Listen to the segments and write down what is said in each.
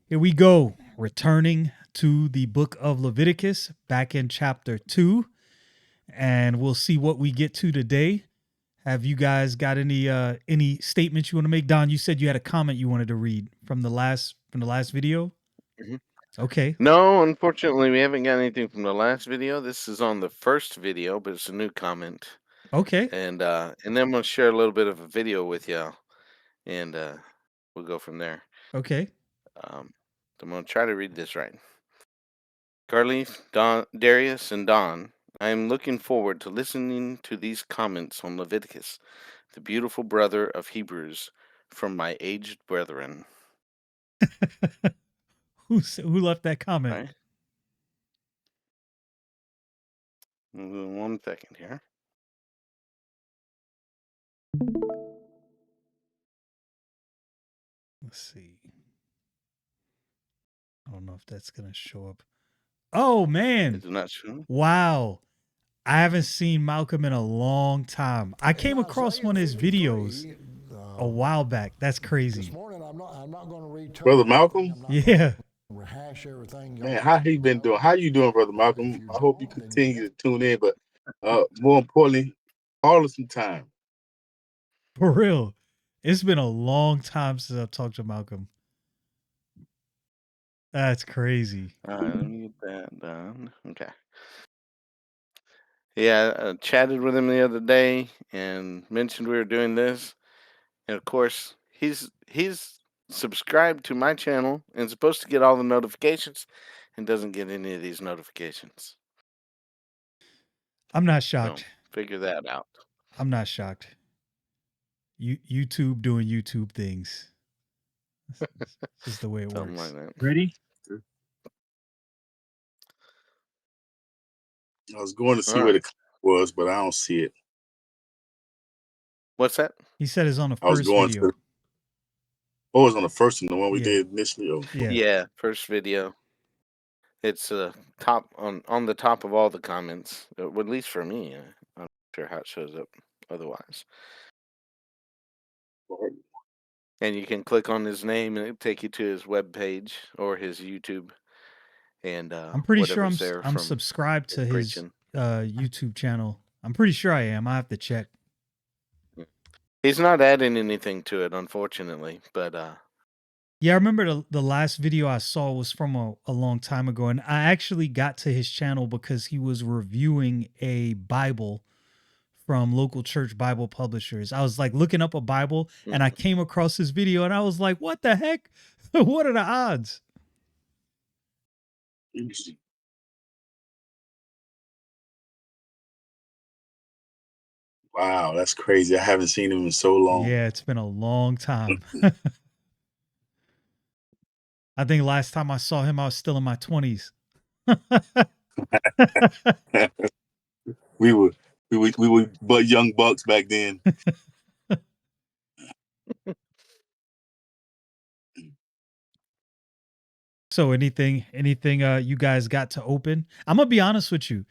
Here we go. Returning to the book of Leviticus, back in chapter 2, and we'll see what we get to today. Have you guys got any statements you want to make? Don, you said you had a comment you wanted to read from the last video. Mhm. Okay. No, unfortunately, we haven't got anything from the last video. This is on the first video, but it's a new comment, Okay. and then I'm gonna share a little bit of a video with y'all, and we'll go from there. Okay. So I'm gonna try to read this right. Carleaf, Darius, and Don, I am looking forward to listening to these comments on Leviticus, the beautiful brother of Hebrews, from my aged brethren. Who left that comment? Right? 1 second here. Let's see. I don't know if that's gonna show up. Oh man. Is it not showing? Wow. I haven't seen Malcolm in a long time. I came across one of his videos a while back. That's crazy. This morning, I'm not going to return. Brother Malcolm? Yeah. Rehash everything. Man, how he been doing? How you doing, Brother Malcolm? I hope you continue to tune in, but more importantly, call us some time. For real. It's been a long time since I've talked to Malcolm. That's crazy. All right, let me get that done. Okay. Yeah, I chatted with him the other day and mentioned we were doing this, and of course he's subscribed to my channel and supposed to get all the notifications, and doesn't get any of these notifications. I'm not So shocked. figure that out. I'm not shocked. YouTube doing YouTube things. It's just the way it Something works. like that. Ready? I was going to see All where right. the was, but I don't see it. What's that? He said it's on the I was first going video. to. Oh, it was on the first one, the one we Yeah. did initially. Oh. Yeah. Yeah, first video. It's top on the top of all the comments, well, at least for me. I'm not sure how it shows up otherwise. And you can click on his name and it'll take you to his web page or his YouTube, and I'm pretty sure whatever's there I'm from subscribed his to his preaching. YouTube channel. I'm pretty sure I am. I have to check. He's not adding anything to it, unfortunately, but Yeah, I remember the last video I saw was from a long time ago, and I actually got to his channel because he was reviewing a Bible from local church Bible publishers. I was like looking up a Bible and I came across this video and I was like, what the heck? What are the odds? Interesting. Wow, that's crazy. I haven't seen him in so long. Yeah, it's been a long time. I think last time I saw him, I was still in my 20s. we were but young bucks back then. So anything you guys got to open? I'm gonna be honest with you.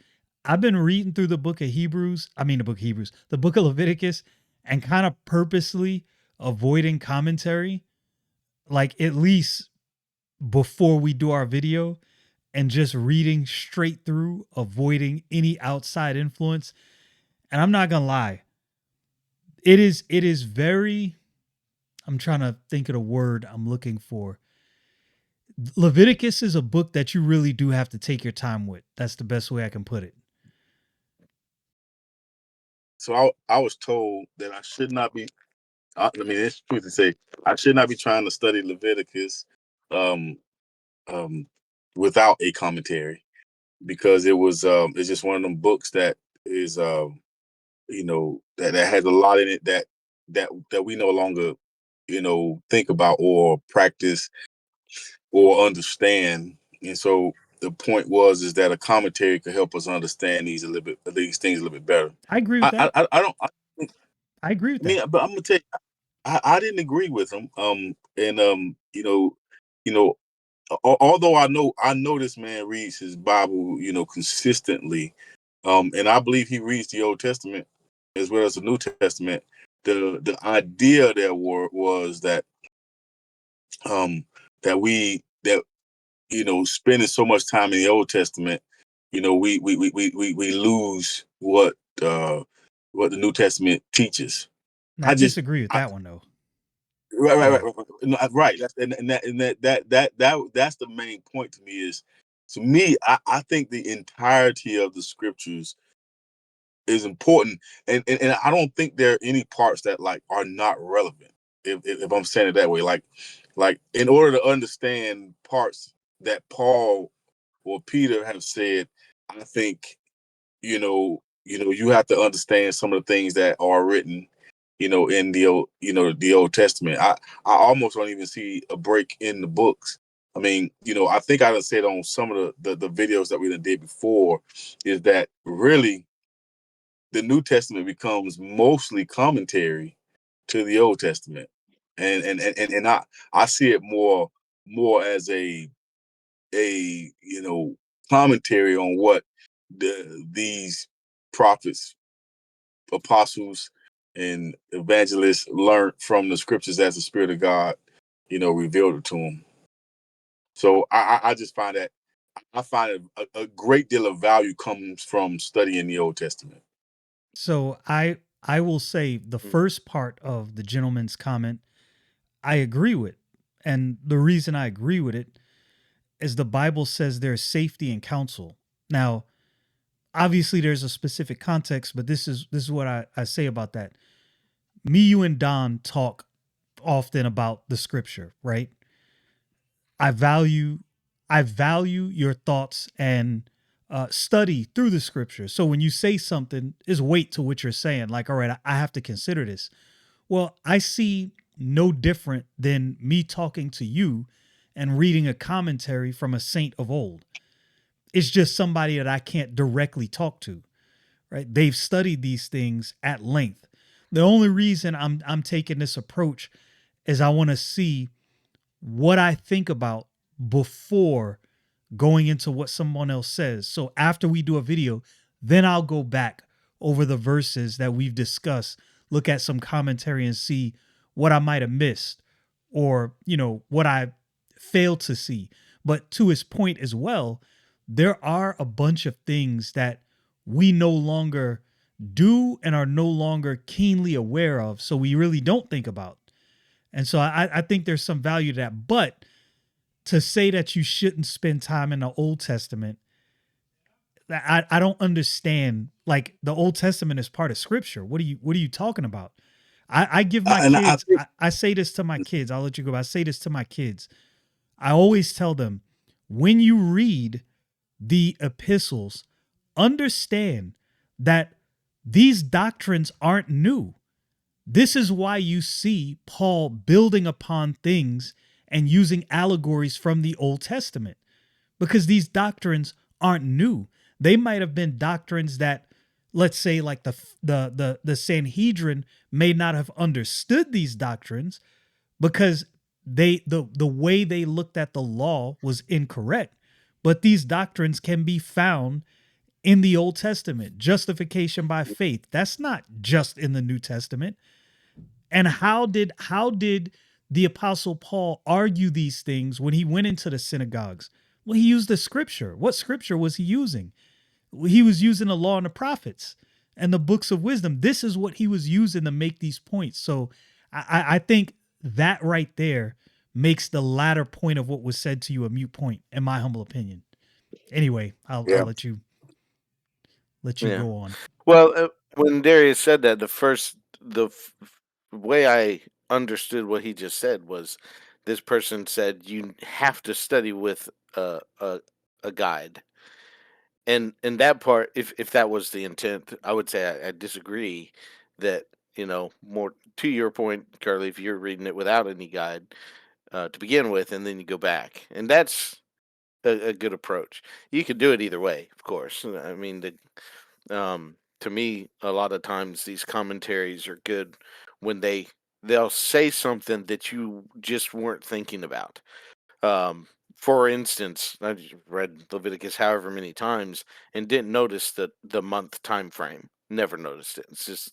I've been reading through the book of Hebrews, the book of Leviticus, and kind of purposely avoiding commentary, like at least before we do our video, and just reading straight through, avoiding any outside influence. And I'm not gonna lie, it is very, I'm trying to think of the word I'm looking for. Leviticus is a book that you really do have to take your time with. That's the best way I can put it. So I was told that I should not be. I mean, it's true to say I should not be trying to study Leviticus um, um, without a commentary, because it's just one of them books that is that has a lot in it that we no longer think about or practice or understand. And so the point is that a commentary could help us understand these things a little bit better. I agree with that. I don't. I agree with I mean, that. but I'm gonna tell you, I didn't agree with him. And although I know this man reads his Bible, consistently, and I believe he reads the Old Testament as well as the New Testament. The idea there was that that we that spending so much time in the Old Testament, we lose what the New Testament teaches. And I I just disagree with I, that one though. right, right, Yeah. right, right, no, right. That's the main point to me is, to me, I think the entirety of the scriptures is important, and I don't think there are any parts that like are not relevant. If I'm saying it that way, like in order to understand parts that Paul or Peter have said, I think you have to understand some of the things that are written, in the Old Testament. I almost don't even see a break in the books. I mean, I think I done said on some of the videos that we done did before, is that really the New Testament becomes mostly commentary to the Old Testament, and I see it more as a commentary on what these prophets, apostles, and evangelists learned from the scriptures as the Spirit of God, revealed it to them. So I just find that I find a great deal of value comes from studying the Old Testament. So I will say the Mm. first part of the gentleman's comment I agree with. And the reason I agree with it is the Bible says there's safety in counsel. Now, obviously there's a specific context, but this is what I say about that. Me, you, and Don talk often about the scripture, right? I value I value your thoughts and study through the scripture. So when you say something, is weight to what you're saying. Like, all right, I have to consider this. Well, I see no different than me talking to you and reading a commentary from a saint of old. It's just somebody that I can't directly talk to, right? They've studied these things at length. The only reason I'm taking this approach is I want to see what I think about before going into what someone else says. So after we do a video, then I'll go back over the verses that we've discussed, look at some commentary and see what I might have missed or, what I failed to see. But to his point as well, there are a bunch of things that we no longer do and are no longer keenly aware of. So we really don't think about. And so I think there's some value to that. But to say that you shouldn't spend time in the Old Testament, I don't understand. Like the Old Testament is part of Scripture. What are you talking about? I give my And I kids. think I say this to my kids. I'll let you go. I say this to my kids. I always tell them when you read the epistles, understand that these doctrines aren't new. This is why you see Paul building upon things and using allegories from the Old Testament, because these doctrines aren't new. They might have been doctrines that, let's say, like the Sanhedrin may not have understood these doctrines because the way they looked at the law was incorrect. But these doctrines can be found in the Old Testament. Justification by faith, that's not just in the New Testament. And how did the apostle Paul argue these things when he went into the synagogues? Well, he used the scripture. What scripture was he using? He was using the law and the prophets and the books of wisdom. This is what he was using to make these points. So I think that right there makes the latter point of what was said to you a mute point, in my humble opinion. Anyway, I'll yeah. let you Yeah. go on. Well, when Darius said that, the way I understood what he just said was, this person said you have to study with a guide, and that part, if that was the intent, I would say I disagree. That, more to your point, Carly, if you're reading it without any guide to begin with, and then you go back, and that's a good approach. You could do it either way, of course. I mean, to me, a lot of times these commentaries are good when they'll say something that you just weren't thinking about. Um, for instance, I just read Leviticus however many times and didn't notice the month time frame. Never noticed it. It's just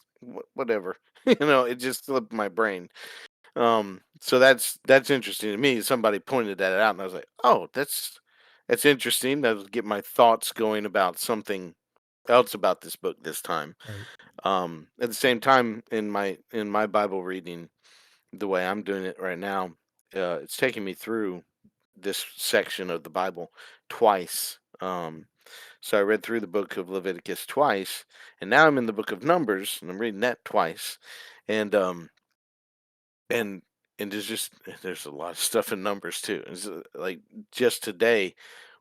whatever, it just slipped my brain. So that's interesting to me. Somebody pointed that out, and I was like, oh, that's interesting. That'll get my thoughts going about something else about this book this time. Right. At the same time, in my Bible reading, the way I'm doing it right now, it's taking me through this section of the Bible twice. So I read through the book of Leviticus twice, and now I'm in the book of Numbers, and I'm reading that twice, and and there's a lot of stuff in Numbers too. It's like just today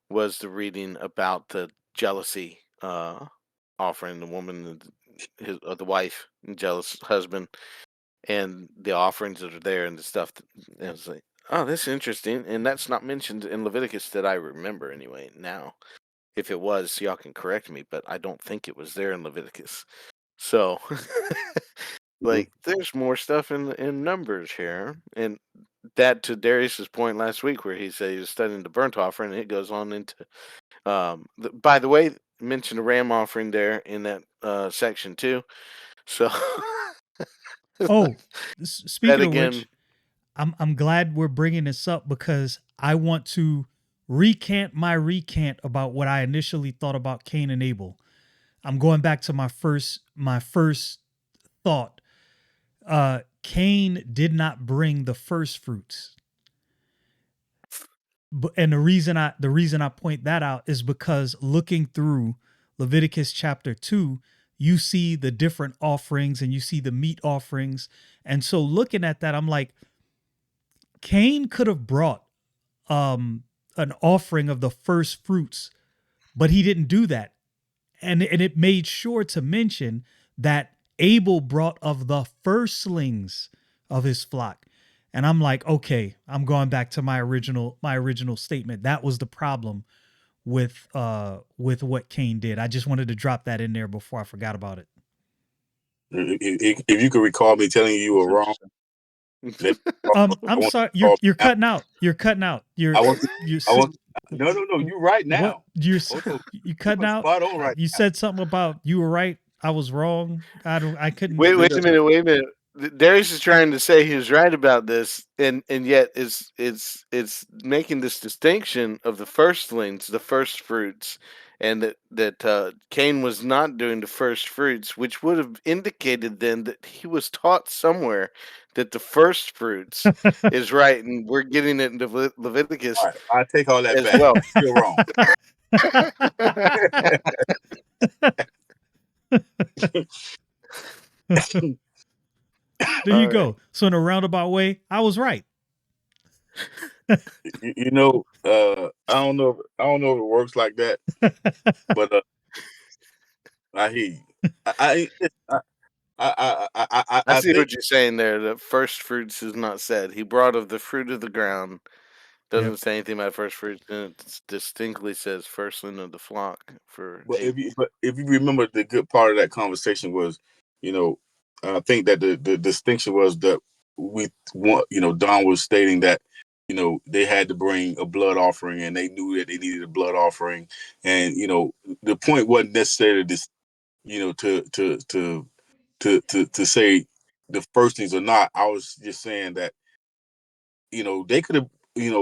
was the reading about the jealousy offering, the woman, the wife, and jealous husband, and the offerings that are there and the stuff. And I was like, oh, that's interesting, and that's not mentioned in Leviticus that I remember anyway. Now, if it was, y'all can correct me, but I don't think it was there in Leviticus. So, like, there's more stuff in Numbers here, and that to Darius's point last week, where he said he was studying the burnt offering, and it goes on into. By the way, mentioned a ram offering there in that section too. So, Oh, that speaking of again, which, I'm glad we're bringing this up because I want to recant my recant about what I initially thought about Cain and Abel. I'm going back to my first thought. Cain did not bring the first fruits. And the reason I point that out is because looking through Leviticus chapter 2, you see the different offerings and you see the meat offerings. And so looking at that, I'm like, Cain could have brought an offering of the first fruits, but he didn't do that. And it made sure to mention that Abel brought of the firstlings of his flock. And I'm like, okay, I'm going back to my original statement. That was the problem with what Cain did. I just wanted to drop that in there before I forgot about it. If you could recall me telling you were wrong, let I'm want sorry, to call you're me out. cutting out. You're cutting out. I want You're I want no, you're right what now. Hold on. you You cutting are out. spot on right You now. said something about you were right, I was wrong. I couldn't. wait a minute, wait a minute. Darius is trying to say he was right about this, and yet it's making this distinction of the firstlings, the first fruits, and that Cain was not doing the first fruits, which would have indicated then that he was taught somewhere that the first fruits is right, and we're getting it into Leviticus All right, I take all that as back. well. You're wrong. There All you right. go. So in a roundabout way, I was right. I don't know if it works like that, but I hear you. I I I see think what you're saying there. The first fruits is not said. He brought of the fruit of the ground. Yep. Doesn't say anything about first fruits, and it distinctly says firstling of the flock for Abel. but if you remember, the good part of that conversation was, you know, I think that the distinction was that we want, Don was stating that, they had to bring a blood offering and they knew that they needed a blood offering. And, the point wasn't necessarily this, to say the first things or not. I was just saying that, they could have, an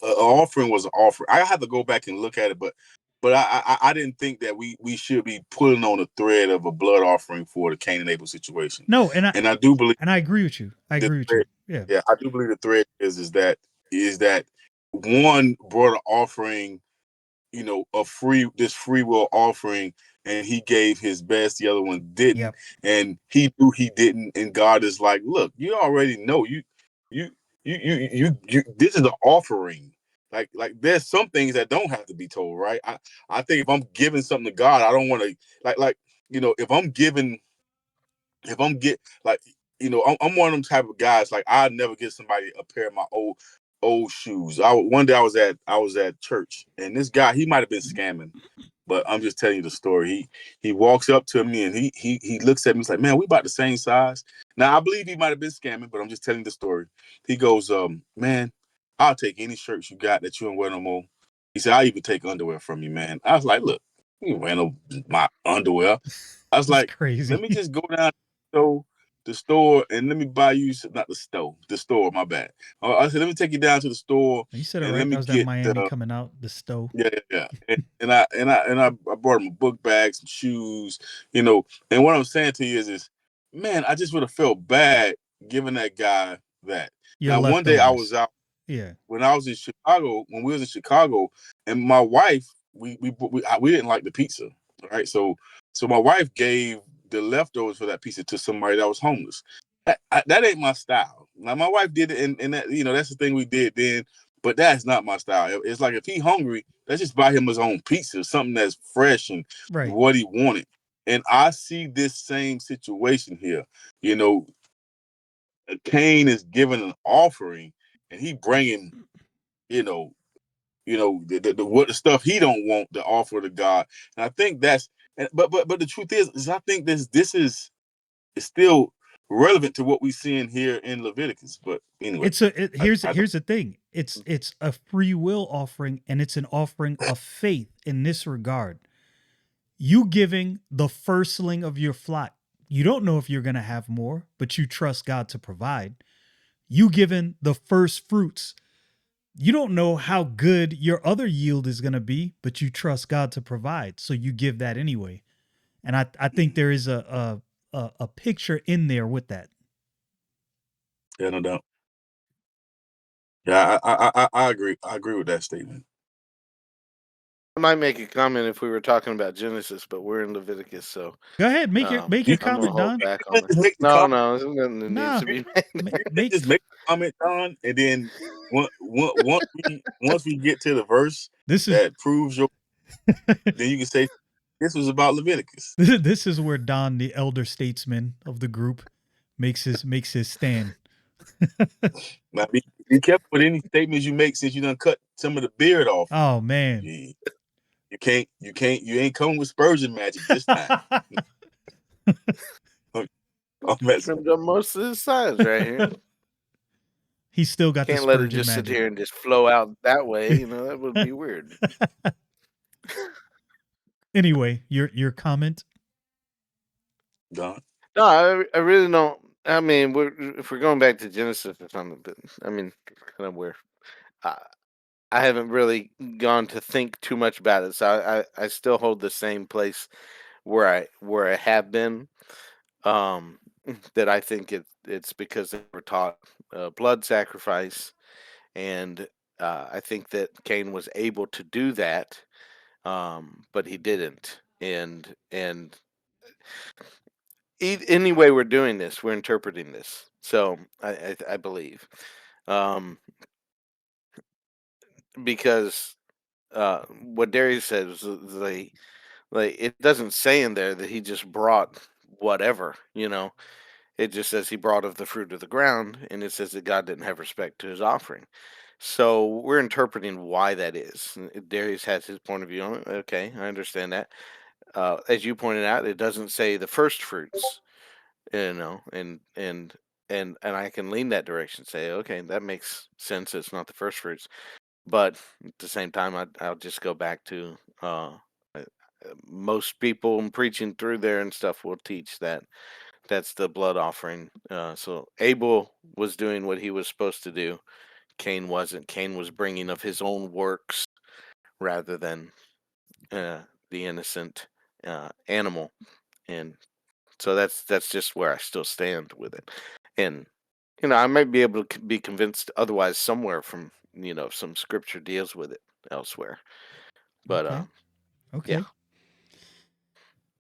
offering was an offering. I have to go back and look at it, but I didn't think that we should be pulling on a thread of a blood offering for the Cain and Abel situation. No, and And I do believe I agree with you. I the agree with thread, you. Yeah. yeah, I do believe the thread is that one brought an offering, this free will offering, and he gave his best, the other one didn't, Yep. and he knew he didn't, and God is like, look, you already know, you this is an offering. Like there's some things that don't have to be told, right? I think if I'm giving something to God, I don't want to like if I'm giving, if I'm get like I'm one of them type of guys. Like I never get somebody a pair of my old shoes. One day I was at church, and this guy, he might have been scamming, but I'm just telling you the story. He walks up to me and he looks at me. He's like, "Man, we about the same size." Now I believe he might have been scamming, but I'm just telling the story. He goes, "Man, I'll take any shirts you got that you don't wear no more." He said, "I'll even take underwear from you, man." I was like, "Look, you ain't wear no my underwear." I was It's like, "Let crazy. me just go down to the store and let me buy you some, not the store, the store. My bad. I said, let me take you down to the store You said it and let right. me That was that get Miami coming out the stove. yeah. And I brought him a book bag, some shoes, you know. And what I'm saying to you is man, I just would have felt bad giving that guy that. Your Now, one day I was leftovers. out Yeah. when I was in Chicago, when we was in Chicago, and my wife, we didn't like the pizza, right? So my wife gave the leftovers for that pizza to somebody that was homeless. That ain't my style. Now my wife did it, and that that's the thing we did then. But that's not my style. It's like if he hungry, let's just buy him his own pizza, something that's fresh and Right. what he wanted. And I see this same situation here. You know, Cain is giving an offering, and he bringing you know what the stuff he don't want to offer to God. And I think that's but the truth is I think this is still relevant to what we see in here in Leviticus. But anyway, Here's I the thing. It's a free will offering, and it's an offering of faith in this regard. You giving the firstling of your flock. You don't know if you're going to have more, but you trust God to provide. You giving the first fruits. You don't know how good your other yield is going to be, but you trust God to provide. So you give that anyway. And I think there is a picture in there with that. yeah, no doubt. Yeah, I agree. I agree with that statement. I might make a comment if we were talking about Genesis, but we're in Leviticus, so Go ahead, make your I'm gonna comment, hold Don. back on Let's that. just make the No, comment. no, there's nothing that needs Nah, to be made. make Just make a comment, Don, and then once we get to the verse this is that proves your, then you can say this was about Leviticus. this is where Don, the elder statesman of the group, makes his stand. Now be careful with any statements you make since you done cut some of the beard off. Oh man. You ain't coming with Spurgeon magic this time. I'm messing. Trimmed up most of the sides right here. He's still got the Can't let it Spurgeon just sit magic. here and just flow out that way. You know, that would be weird. Anyway, your comment. Don. No, I really don't. I mean, if we're going back to Genesis or something, but I mean, kind of where I, I haven't really gone to think too much about it, so I still hold the same place where I have been. Um, that I think it's because they were taught blood sacrifice, and I think that Cain was able to do that, but he didn't. And any way we're doing this, we're interpreting this. So I believe, um, because what Darius says, like it doesn't say in there that he just brought whatever, It just says he brought of the fruit of the ground, and it says that God didn't have respect to his offering. So we're interpreting why that is. Darius has his point of view on it. Okay, I understand that. As you pointed out, it doesn't say the first fruits, and I can lean that direction. Say, okay, that makes sense. It's not the first fruits, but at the same time, I'll just go back to uh, most people preaching through there and stuff will teach that that's the blood offering. So Abel was doing what he was supposed to do. Cain wasn't. Cain was bringing of his own works rather than the innocent animal, and so that's just where I still stand with it. And I might be able to be convinced otherwise somewhere from some scripture deals with it elsewhere. But Okay. yeah, Okay.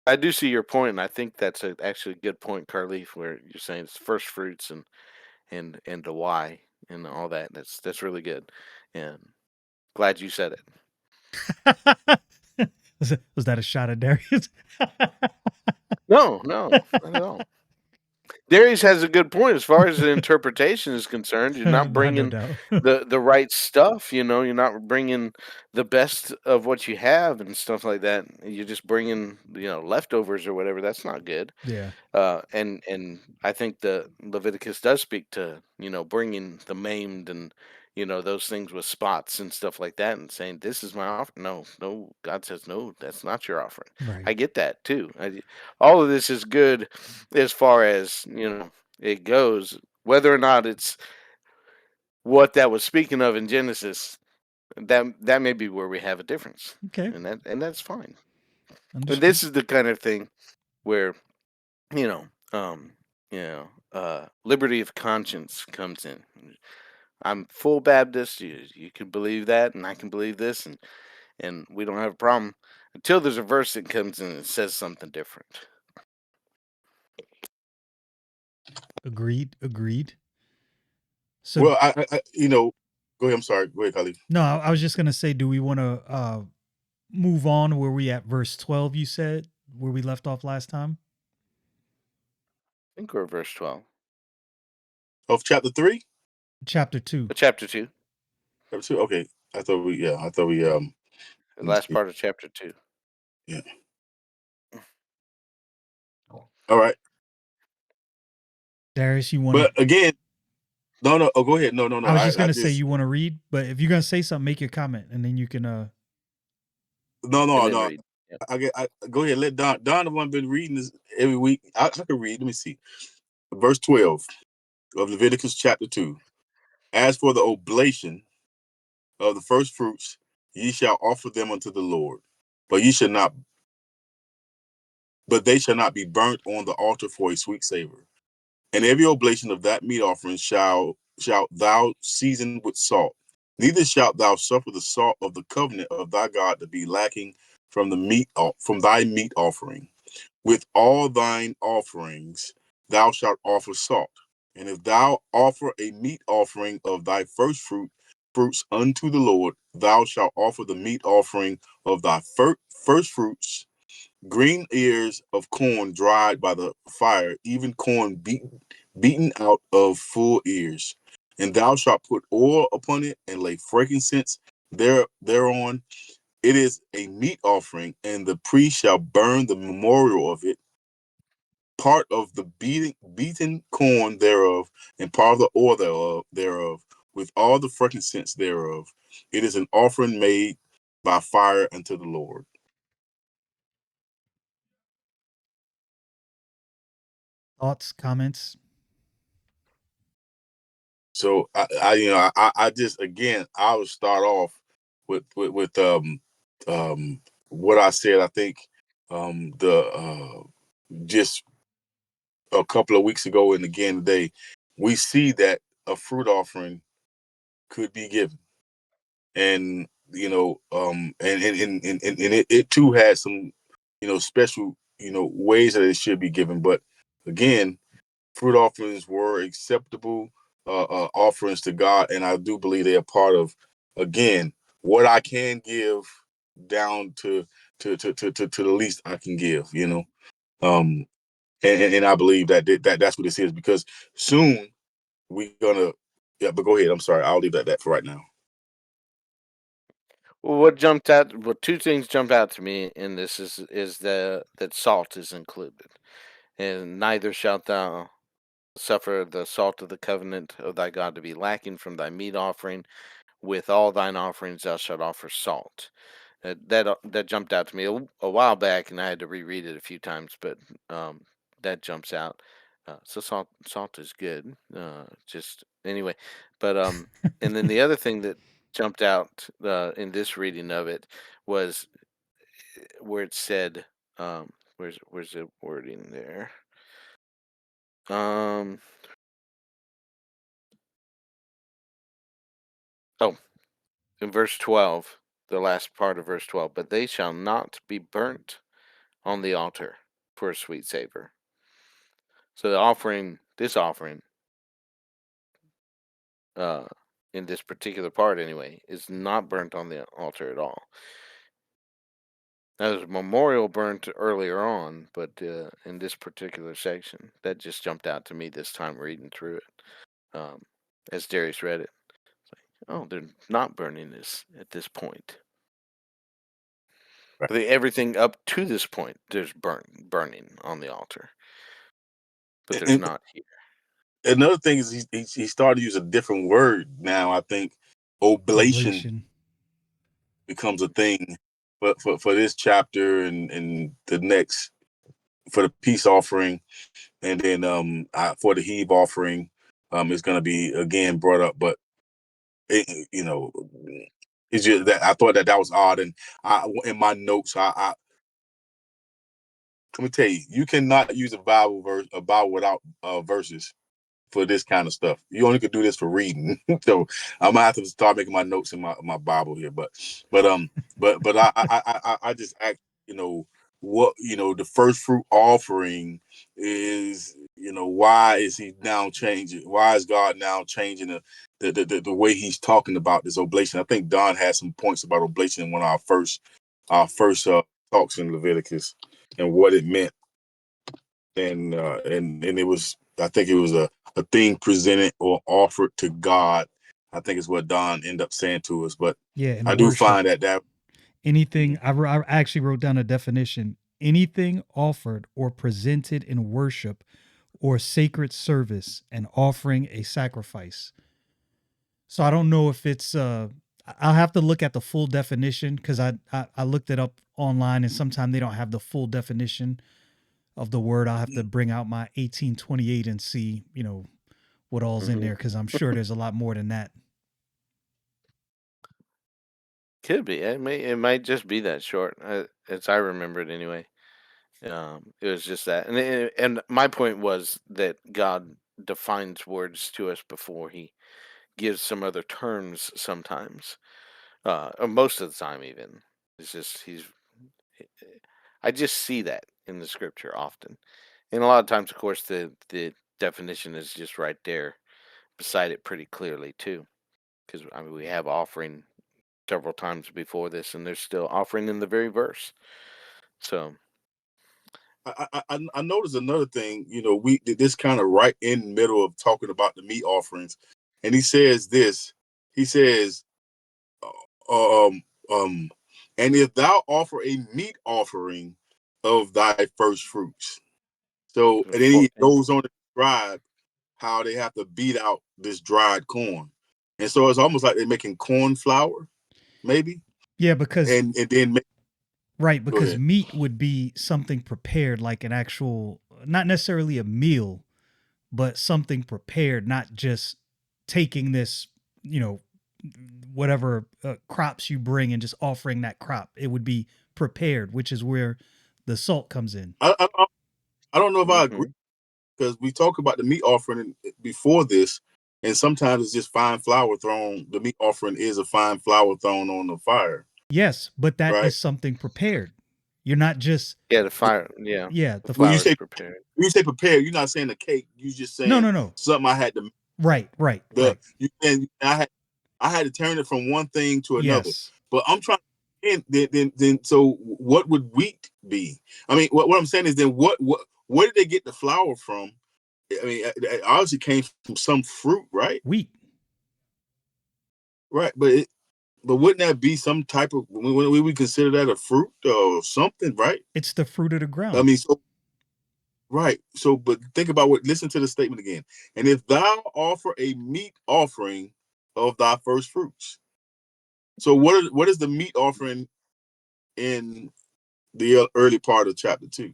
I do see your point, and I think that's actually a good point, Carleaf, where you're saying it's first fruits and the why and all that. That's really good, and glad you said it. Was that a shot at Darius? No, no, not at all. Darius has a good point as far as the interpretation is concerned. You're not Not no bringing doubt. the right stuff. You're not bringing the best of what you have and stuff like that. You're just bringing leftovers or whatever. That's not good. Yeah. And I think the Leviticus does speak to bringing the maimed those things with spots and stuff like that, and saying, "This is my offering." No, no, God says, "No, that's not your offering." Right. I get that too. All of this is good as far as it goes. Whether or not it's what that was speaking of in Genesis, that may be where we have a difference, Okay. and that's fine. And Understood. this is the kind of thing where you know, um, liberty of conscience comes in. I'm full Baptist. You can believe that, and I can believe this, and we don't have a problem until there's a verse that comes in and says something different. Agreed. Agreed. So Well, go ahead. I'm sorry. Go ahead, Khalid. no, I was just gonna say, do we want to move on? Where we at verse 12? You said where we left off last time. I think we're at verse 12 Of chapter 3, Chapter 2. chapter 2, chapter 2. Okay, I thought we the let me last see. part of chapter 2. Yeah. All right. Darius, you want to? But again, no. Oh, go ahead. No, no, no. I was just I gonna say just you want to read, but if you're gonna say something, make your comment, and then you can. no, And no, then no. read. Yep. I go ahead. Let Don the one been reading this every week. I can read. Let me see. Verse 12 of Leviticus chapter 2. As for the oblation of the first fruits, ye shall offer them unto the Lord, but they shall not be burnt on the altar for a sweet savor. And every oblation of that meat offering shalt thou season with salt. Neither shalt thou suffer the salt of the covenant of thy God to be lacking from thy meat offering. With all thine offerings thou shalt offer salt. And if thou offer a meat offering of thy fruits unto the Lord, thou shalt offer the meat offering of thy first fruits, green ears of corn dried by the fire, even corn beaten out of full ears. And thou shalt put oil upon it and lay frankincense thereon. It is a meat offering, and the priest shall burn the memorial of it, part of the beaten corn thereof, and part of the oil thereof, with all the frankincense thereof. It is an offering made by fire unto the Lord. Thoughts, comments. So I just, again, I would start off with what I said. I think the just a couple of weeks ago and again today, we see that a fruit offering could be given, and it too has some special ways that it should be given. But again, fruit offerings were acceptable offerings to God, and I do believe they are part of, again, what I can give down to the least I can give. Um, and I believe that's what this is, because soon we're gonna. Yeah, but go ahead. I'm sorry. I'll leave that for right now. Well, two things jump out to me in this is that salt is included, and neither shalt thou suffer the salt of the covenant of thy God to be lacking from thy meat offering. With all thine offerings thou shalt offer salt. That jumped out to me a while back, and I had to reread it a few times, but um, that jumps out. So salt is good. Just anyway, but and then the other thing that jumped out in this reading of it was where it said, where's the wording there? Um, oh, in verse 12, the last part of verse 12, but they shall not be burnt on the altar for a sweet savor. So this offering, uh, in this particular part anyway, is not burnt on the altar at all. Now, there's a memorial burnt earlier on, but in this particular section, that just jumped out to me this time reading through it, as Darius read it. It's like, oh, they're not burning this at this point. Right. Everything up to this point, there's burning on the altar, but there's And not here. another thing is he started to use a different word now, I think, oblation Oblation. becomes a thing for this chapter and the next, for the peace offering, and then for the heave offering, is going to be again brought up. But it, it's just that I thought that was odd, and in my notes, let me tell you, you cannot use a Bible without verses for this kind of stuff. You only could do this for reading. So I'm gonna have to start making my notes in my Bible here. But I just act, what, the first fruit offering is, why is he now changing? Why is God now changing the way he's talking about this oblation? I think Don had some points about oblation in one of our first talks in Leviticus and what it meant. And it was, I think it was a thing presented or offered to God. I think is what Don ended up saying to us. But Yeah, and I do worship. find that Anything, I actually wrote down a definition. Anything offered or presented in worship or sacred service and offering a sacrifice. So I don't know if it's I'll have to look at the full definition because I looked it up online and sometimes they don't have the full definition of the word. I'll have to bring out my 1828 and see, what all's in there because I'm sure there's a lot more than that. Could be. It might just be that short, as I remember it anyway. It was just that, and my point was that God defines words to us before He gives some other terms. Sometimes, or most of the time, even it's just I just see that in the Scripture often, and a lot of times, of course, the definition is just right there beside it pretty clearly too. Because I mean, we have offering several times before this, and there's still offering in the very verse. So, I noticed another thing. We did this kind of right in the middle of talking about the meat offerings, and he says this. He says, um, um, and if thou offer a meat offering of thy first fruits. So, and then he 14. goes on to describe how they have to beat out this dried corn. And so it's almost like they're making corn flour, maybe. Yeah, because And then right, go because ahead. meat would be something prepared like an actual, not necessarily a meal, but something prepared, not just taking this, you know, whatever crops you bring and just offering that crop. It would be prepared, which is where the salt comes in. I don't know if I agree, Hmm. because we talk about the meat offering before this, and sometimes it's just fine flour thrown. The meat offering is a fine flour thrown on the fire, Yes, but that right? is something prepared. You're not just Yeah, the fire. Yeah, yeah, the the When you flour is say prepared. prepared, you're not saying the cake. You're just no, saying no, no. something I had to Right, right, the right. you and I had to turn it from one thing to another. Yes. But I'm trying. And then so what would wheat be? I mean, what I'm saying is, then what where did they get the flour from? I mean, it obviously came from some fruit, right? Wheat. Right, but wouldn't that be some type of, we would consider that a fruit or something, right? It's the fruit of the I ground. mean, so right. So, but think about listen to the statement again. And if thou offer a meat offering of thy first fruits. So what is the meat offering in the early part of chapter 2?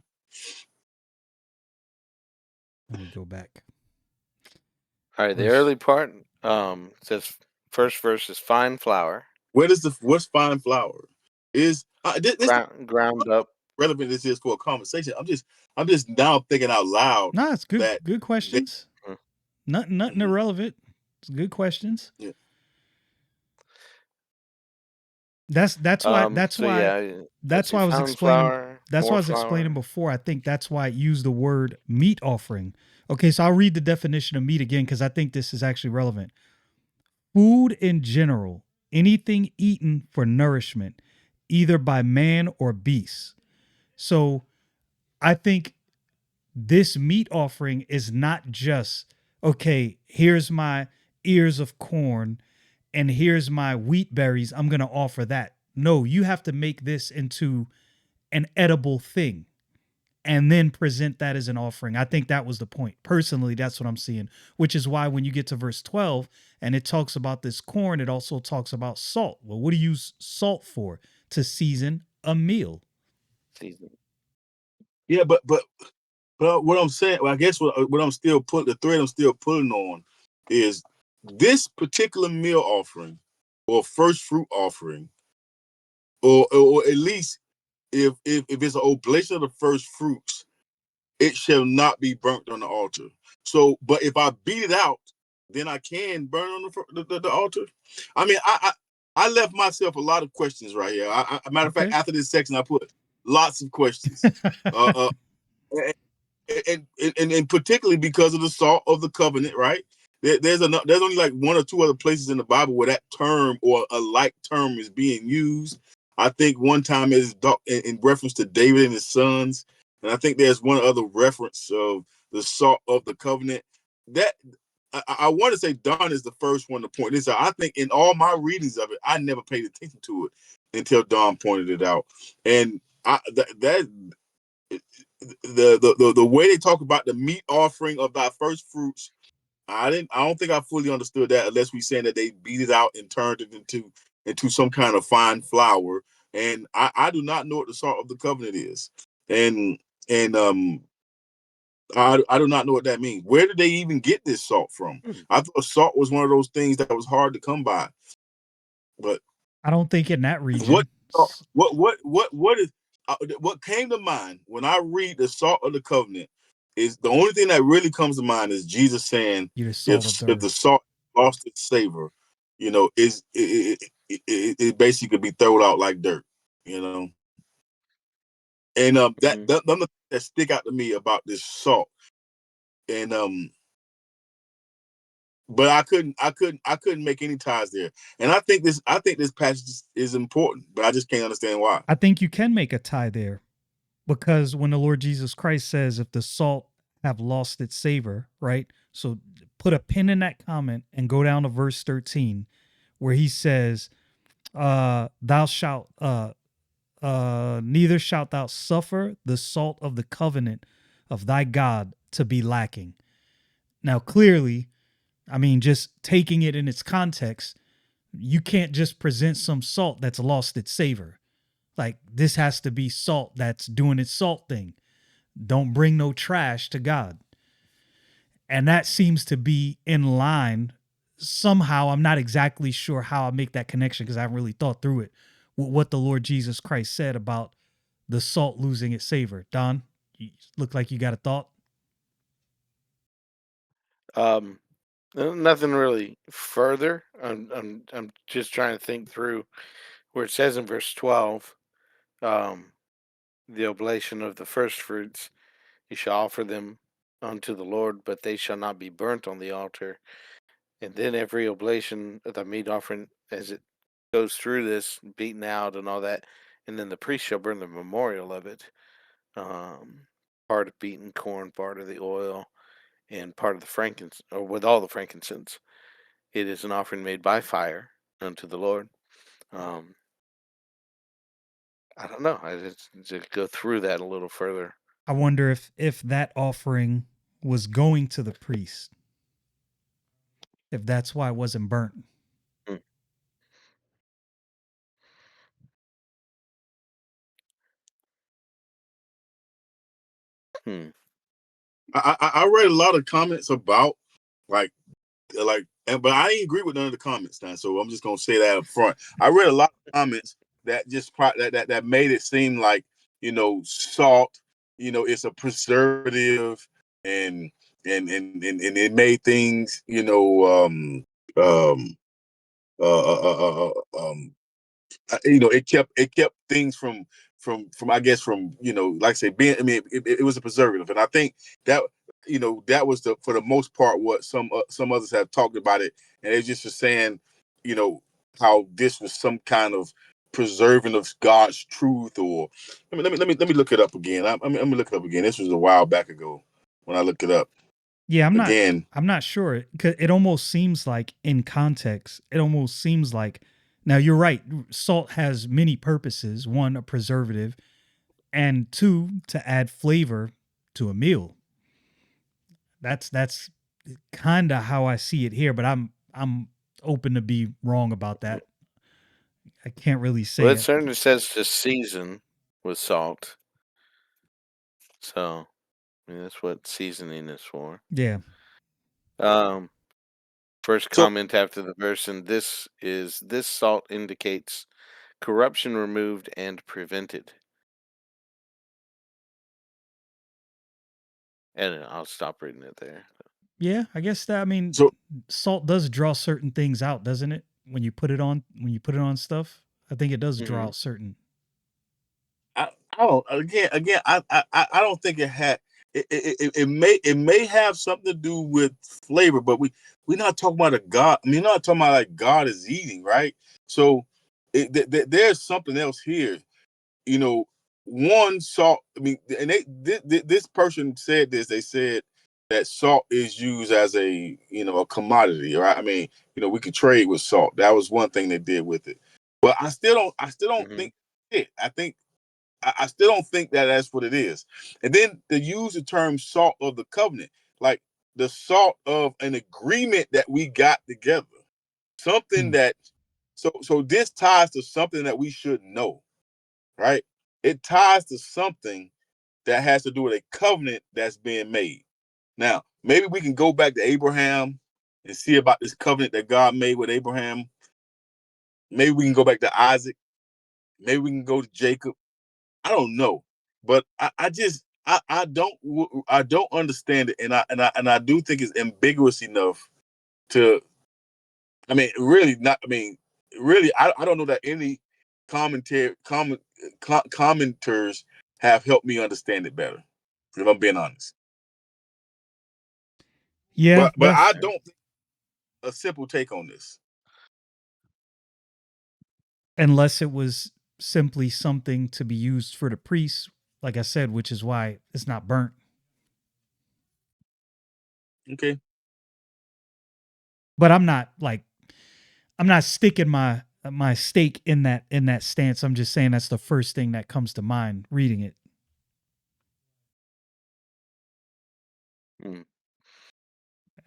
Let me go back. All right, the Verse early part says first verse is fine flour, What's fine flour? Is this ground up. relevant this is for a conversation? I'm just now thinking out loud nah, it's good that good they, questions. Nothing mhm, irrelevant. It's good questions. yeah. That's why So yeah, let's see, I was fine explaining flour, that's why I more was explaining flour. before. I think that's why I used the word meat offering. Okay, so I'll read the definition of meat again because I think this is actually relevant. Food in general, anything eaten for nourishment, either by man or beast. So I think this meat offering is not just, okay, here's my ears of corn and here's my wheat berries. I'm going to offer that. No, you have to make this into an edible thing. and then present that as an offering. I think that was the point. Personally, that's what I'm seeing, which is why when you get to verse 12 and it talks about this corn, it also talks about salt. Well, what do you use salt for? To season a meal. Season. Yeah, but what I'm saying, well, I guess what I'm still the thread I'm still pulling on is this particular meal offering or first fruit offering, or at least if it's an oblation of the first fruits, it shall not be burnt on the altar. So, but if I beat it out, then I can burn on the altar. I mean, I left myself a lot of questions right here. Matter of fact, Okay. after this section, I put lots of questions. uh, and particularly because of the salt of the covenant, right? There's only like one or two other places in the Bible where that term or a like term is being used. I think one time is in reference to David and his sons, and I think there's one other reference of the salt of the covenant. That I want to say Don is the first one to point this out. I think in all my readings of it, I never paid attention to it until Don pointed it out, and that the way they talk about the meat offering of thy first fruits, I don't think I fully understood that unless we saying that they beat it out and turned it into some kind of fine flour. And I do not know what the salt of the covenant is. And I do not know what that means. Where did they even get this salt from? I thought salt was one of those things that was hard to come by. But I don't think in that what region. is what came to mind when I read the salt of the covenant is the only thing that really comes to mind is Jesus saying, You're the salt of the if the earth. salt lost its savor, is it basically could be thrown out like dirt, you know. And that stick out to me about this salt, and but I couldn't make any ties there. And I think this passage is important, but I just can't understand why. I think you can make a tie there because when the Lord Jesus Christ says, if the salt have lost its savor, right? So put a pin in that comment and go down to verse 13 where he says, thou shalt, neither shalt thou suffer the salt of the covenant of thy God to be lacking. Now, clearly, I mean, just taking it in its context, you can't just present some salt that's lost its savor. Like, this has to be salt that's doing its salt thing. Don't bring no trash to God. And that seems to be in line somehow. I'm not exactly sure how I make that connection because I haven't really thought through it with what the Lord Jesus Christ said about the salt losing its savor. Don, you look like you got a thought. Nothing really further. I'm just trying to think through where it says in verse 12, the oblation of the first fruits, you shall offer them unto the Lord, but they shall not be burnt on the altar. And then every oblation of the meat offering, as it goes through this, beaten out and all that, and then the priest shall burn the memorial of it. Part of beaten corn, part of the oil, and part of the frankincense, or with all the frankincense. It is an offering made by fire unto the Lord. I don't know. I just go through that a little further. I wonder if that offering was going to the priest, if that's why it wasn't burnt. Hmm. Hmm. I read a lot of comments about like but I didn't agree with none of the comments now, so I'm just gonna say that up front. I read a lot of comments that just that made it seem like salt, it's a preservative, and and it made things um uh, uh, uh, um it kept things from I guess from like I say being I mean it was a preservative, and I think that that was for the most part what some others have talked about it, and they just were saying how this was some kind of preserving of God's truth. Or let me look it up again. I'm gonna look it up again. This was a while back ago when I looked it up Yeah, again. I'm not sure. 'Cause it almost seems like in context, it almost seems like, now you're right. Salt has many purposes. One, a preservative. and two, to add flavor to a meal. That's kind of how I see it here, but I'm open to be wrong about that. I can't really Well, say it it. certainly says to season with salt. So, I mean, that's what seasoning is for. Yeah. Um, First So comment after the verse, and this salt indicates corruption removed and prevented. And I'll stop reading it there. Yeah, I guess that I mean so salt does draw certain things out, doesn't it? When you put it on stuff, I think it does draw Hmm. out certain. I don't again I don't think it had it may have something to do with flavor, but we're not talking about a God. I mean, we're not talking about like God is eating, right? So there's something else here. You know, one salt. I mean, and this person said this. They said that salt is used as a commodity, right? I mean, we could trade with salt. That was one thing they did with it. But I still don't Hmm. think it. I still don't think that that's what it is. And then to use the term salt of the covenant, like the salt of an agreement that we got together, something Hmm. that so this ties to something that we should know, right? It ties to something that has to do with a covenant that's being made. Now, maybe we can go back to Abraham and see about this covenant that God made with Abraham. Maybe we can go back to Isaac. Maybe we can go to Jacob. I don't know, but I just I don't understand it, and I do think it's ambiguous enough to. I mean, really not. I mean, really, I don't know that any commentary commenters have helped me understand it better. If I'm being honest, Yeah, but I that's don't think a simple take on this. unless it was simply something to be used for the priests, like I said, which is why it's not burnt. Okay, But I'm not sticking my stake in that stance. I'm just saying that's the first thing that comes to mind reading it. Mm.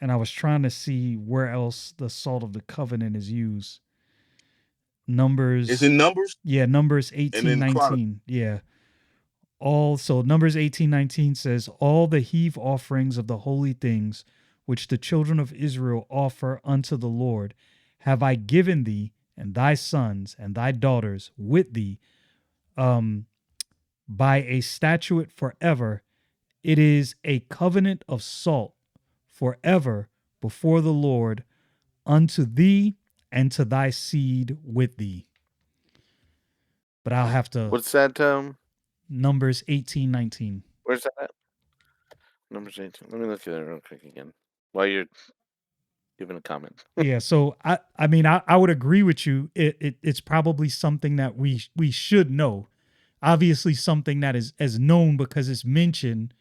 And I was trying to see where else the salt of the covenant is used. it's Numbers, in Numbers yeah, Numbers and 18, in Chronicles. 19. Yeah. So Numbers 18:19 says, all the heave offerings of the holy things which the children of Israel offer unto the Lord have I given thee and thy sons and thy daughters with thee, um, by a statute forever. It is a covenant of salt forever before the Lord unto thee and to thy seed with thee. But I'll have to What's that? Numbers 18:19. Where's that at? Numbers 18. Let me look at it real quick again while you're giving a comment. Yeah, so I mean I would agree with you. It's probably something that we should know. Obviously something that is as known because it's mentioned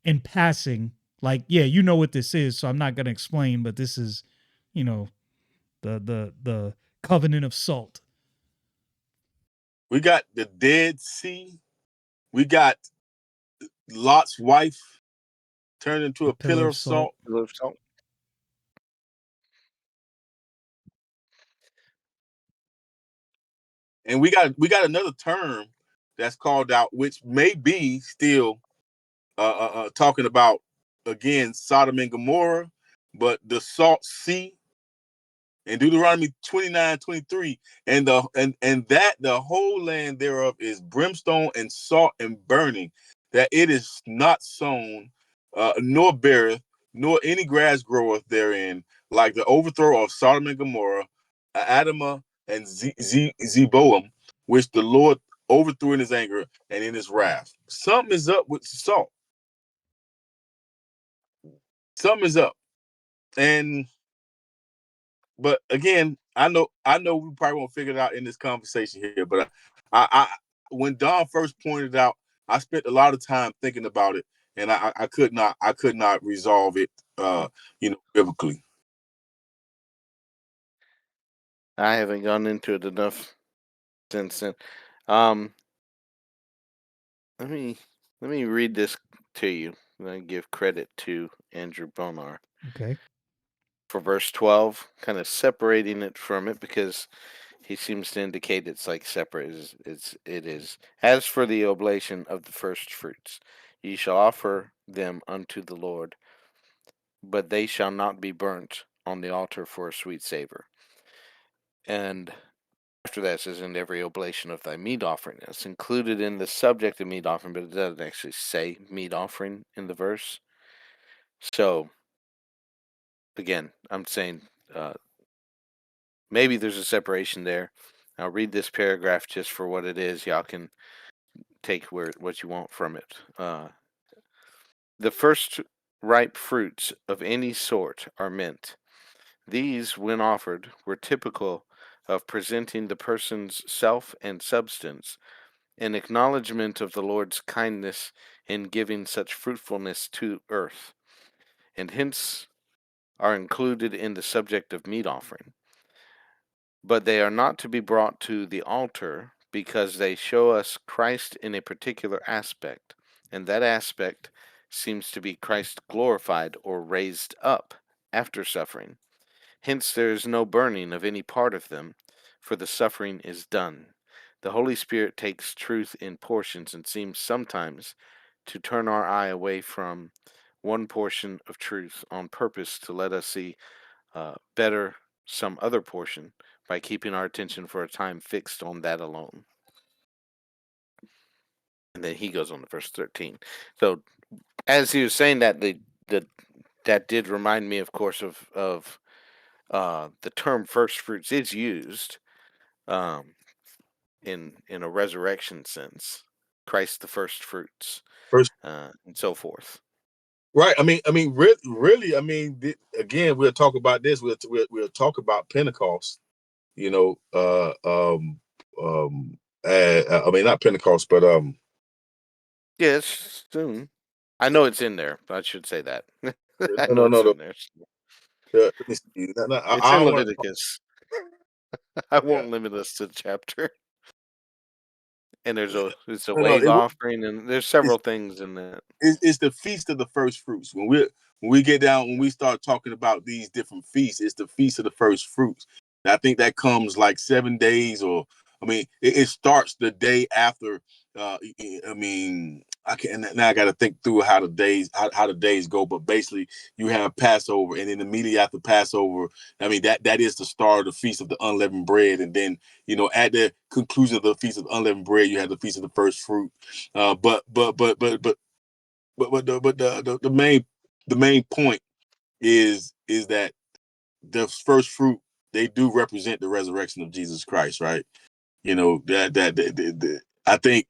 in passing. Like, yeah, you know what this is, so I'm not going to explain, but this is, you know, the covenant of salt. We got the Dead Sea. We got Lot's wife turned into The a pillar pillar of of salt. salt. Pillar of salt. And we got another term that's called out, which may be still talking about again Sodom and Gomorrah, but the Salt Sea in Deuteronomy 29:23, and that the whole land thereof is brimstone and salt and burning, that it is not sown, nor beareth, nor any grass groweth therein, like the overthrow of Sodom and Gomorrah, Adamah and Zeboam, which the Lord overthrew in his anger and in his wrath. Something is up with salt. Something is up. And but again, I know we probably won't figure it out in this conversation here, but I when Don first pointed out, I spent a lot of time thinking about it, and I could not resolve it, biblically. I haven't gone into it enough since then. Um, let me read this to you. And I give credit to Andrew Bonar Okay. for verse 12, kind of separating it from it because he seems to indicate it's like separate. It is. As for the oblation of the first fruits, ye shall offer them unto the Lord, but they shall not be burnt on the altar for a sweet savor. And after that it says, in every oblation of thy meat offering. It's included in the subject of meat offering, but it doesn't actually say meat offering in the verse. So, again, I'm saying maybe there's a separation there. I'll read this paragraph just for what it is. Y'all can take what you want from it. The first ripe fruits of any sort are meant. These, when offered, were typical of presenting the person's self and substance, in acknowledgment of the Lord's kindness in giving such fruitfulness to earth, and hence are included in the subject of meat offering. But they are not to be brought to the altar because they show us Christ in a particular aspect, and that aspect seems to be Christ glorified or raised up after suffering. Hence there is no burning of any part of them, for the suffering is done. The Holy Spirit takes truth in portions and seems sometimes to turn our eye away from one portion of truth on purpose to let us see better some other portion by keeping our attention for a time fixed on that alone. And then he goes on to verse 13. So as he was saying that, that did remind me, of course, of the term first fruits is used um, in a resurrection sense. Christ the first fruits, First, and so forth. right? Really. Again, we'll talk about this. We'll talk about Pentecost. You know, not Pentecost, but Yes, soon. I know it's in there. I should say that. I know no, it's no, no. in there. Let me see. No, It's I in don't want to. Leviticus. I Yeah, won't limit us to the chapter. And it's a no, no. wave offering, and there's several things in that. It's the feast of the first fruits. When we start talking about these different feasts, it's the feast of the first fruits. And I think that comes like 7 days, or it starts the day after. I can now. I got to think through how the days go, but basically you have Passover, and then immediately after Passover, that is the start of the feast of the unleavened bread, and then at the conclusion of the feast of the unleavened bread, you have the feast of the first fruit. But the main point is that the first fruit, they do represent the resurrection of Jesus Christ, right? I think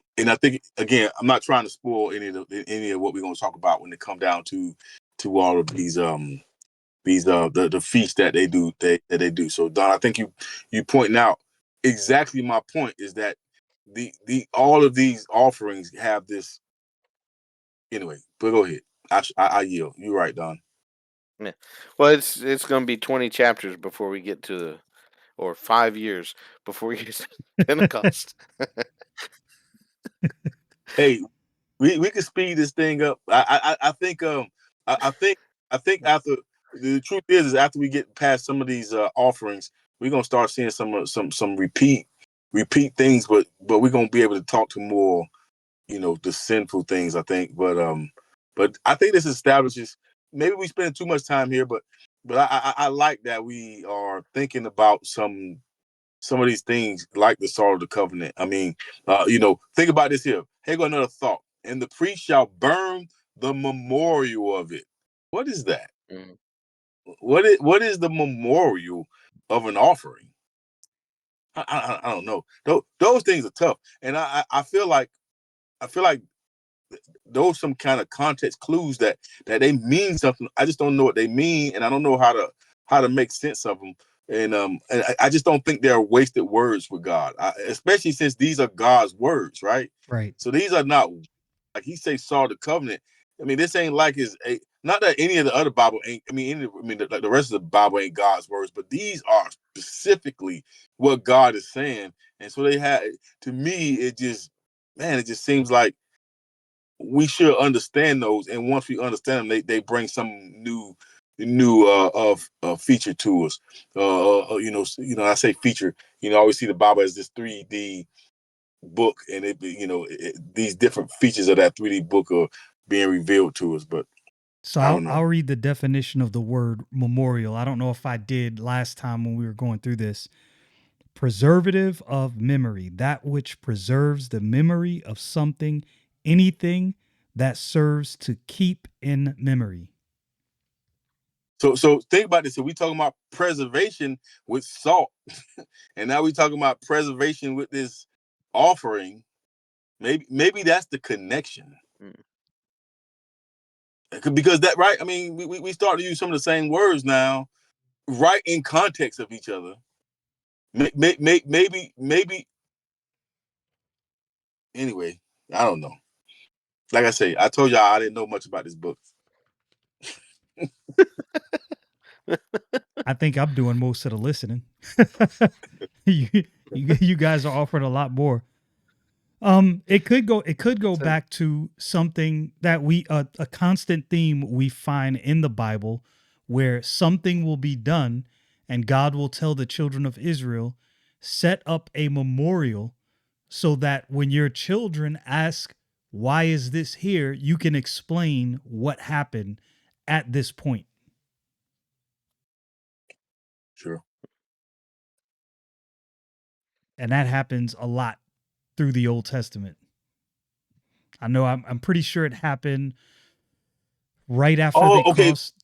again, I'm not trying to spoil any of what we're going to talk about when it come down to all of these the feasts that they do. So Don, I think you pointing out exactly my point, is that the all of these offerings have this. Anyway, but go ahead. I yield. You're right, Don. Yeah. Well, it's going to be 20 chapters before we get to or 5 years before we get to Pentecost. Hey, we can speed this thing up. I think I think after the truth is after we get past some of these offerings, we're gonna start seeing some repeat things, but we're gonna be able to talk to more, the sinful things, I think. But I think this establishes, maybe we spend too much time here, but I like that we are thinking about some of these things like the Salt of the Covenant. Think about this here. Here go another thought. And the priest shall burn the memorial of it. What is that? Mhm. What is the memorial of an offering? I don't know. Those things are tough, and I feel like those some kind of context clues that they mean something. I just don't know what they mean, and I don't know how to make sense of them. And I just don't think they're wasted words with God, especially since these are God's words, right? Right. So these are not, like he say, saw the covenant. This ain't like not that any of the other Bible ain't. The rest of the Bible ain't God's words, but these are specifically what God is saying. And so they had, to me, it just seems like we should understand those, and once we understand them, they bring some new feature to us. I say feature. I always see the Bible as this 3D book, and these different features of that 3D book are being revealed to us. But So I don't know. I'll read the definition of the word memorial. I don't know if I did last time when we were going through this. Preservative of memory, that which preserves the memory of something, anything that serves to keep in memory. So think about this. So we talking about preservation with salt, and now we talking about preservation with this offering. Maybe that's the connection. Because that, right? I mean, we start to use some of the same words now, right, in context of each other. Maybe. Anyway, I don't know. Like I say, I told y'all I didn't know much about this book. I think I'm doing most of the listening. you guys are offering a lot more. It could go back to something that a constant theme we find in the Bible, where something will be done and God will tell the children of Israel, set up a memorial so that when your children ask, why is this here, you can explain what happened at this point. Sure. And that happens a lot through the Old Testament. I know I'm pretty sure it happened right after they crossed.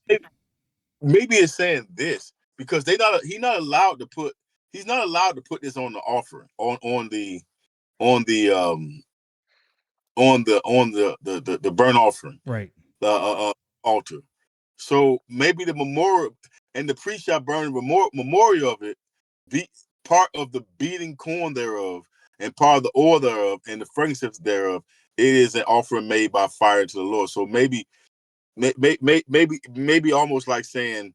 Maybe it's saying this because he's not allowed to put this on the offering on the burnt offering, right, the altar. So maybe the memorial and the priest shall burn memorial of it, be part of the beating corn thereof, and part of the oil thereof, and the frankincense thereof. It is an offering made by fire to the Lord. So maybe almost like saying,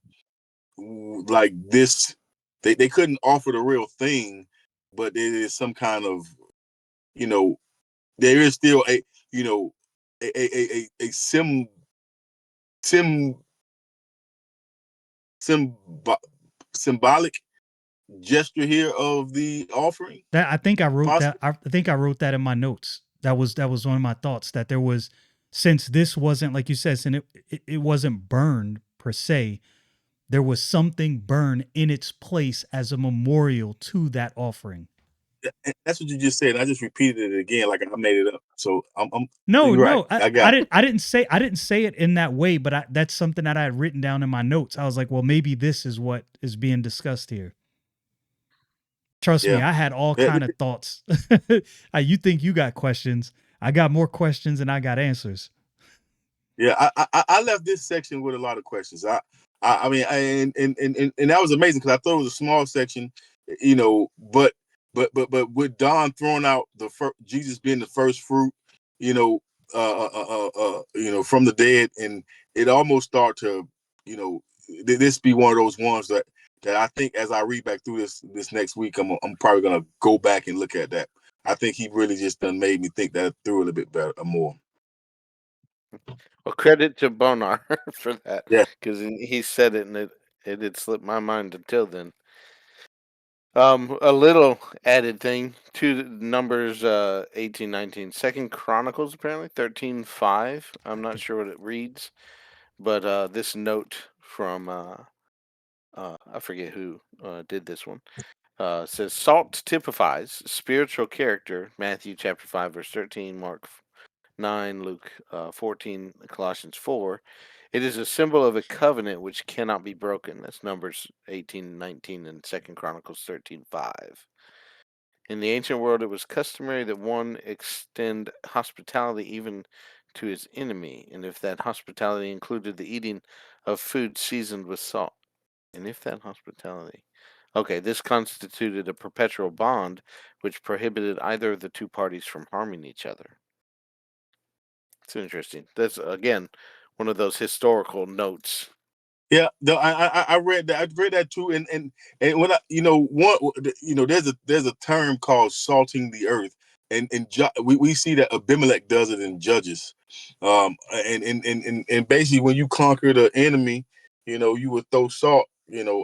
like this, they couldn't offer the real thing, but it is some kind of, there is still a symbolic gesture here of the offering. That I think I wrote that. I think I wrote that in my notes. That was one of my thoughts, that there was, since this wasn't, like you said, since it wasn't burned per se, there was something burned in its place as a memorial to that offering. That's what you just said. I just repeated it again, like I made it up. So no, right. I didn't say it in that way, but that's something that I had written down in my notes. I was like, well, maybe this is what is being discussed here. Trust me, I had all kind of thoughts. You think you got questions? I got more questions than I got answers. Yeah, I left this section with a lot of questions. I mean, and that was amazing because I thought it was a small section, but with Don throwing out Jesus being the first fruit, from the dead, and it almost start to, this be one of those ones that I think as I read back through this next week, I'm probably gonna go back and look at that. I think he really just done made me think that through a little bit better, more. Well, credit to Bonar for that. Yeah, because he said it, and it had slipped my mind until then. A little added thing to Numbers 18, 19. 2 Chronicles, apparently, 13:5. I'm not sure what it reads, but this note from, I forget who did this one, says, salt typifies spiritual character, Matthew chapter 5, verse 13, Mark 9, Luke 14, Colossians 4. It is a symbol of a covenant which cannot be broken. That's Numbers 18, 19, and 2 Chronicles 13:5. In the ancient world, it was customary that one extend hospitality even to his enemy, and if that hospitality included the eating of food seasoned with salt. And if that hospitality... Okay, this constituted a perpetual bond which prohibited either of the two parties from harming each other. It's interesting. That's, again, one of those historical notes. Yeah, I read that. I read that too, and when there's a term called salting the earth, we see that Abimelech does it in Judges, and basically when you conquer the enemy, you would throw salt,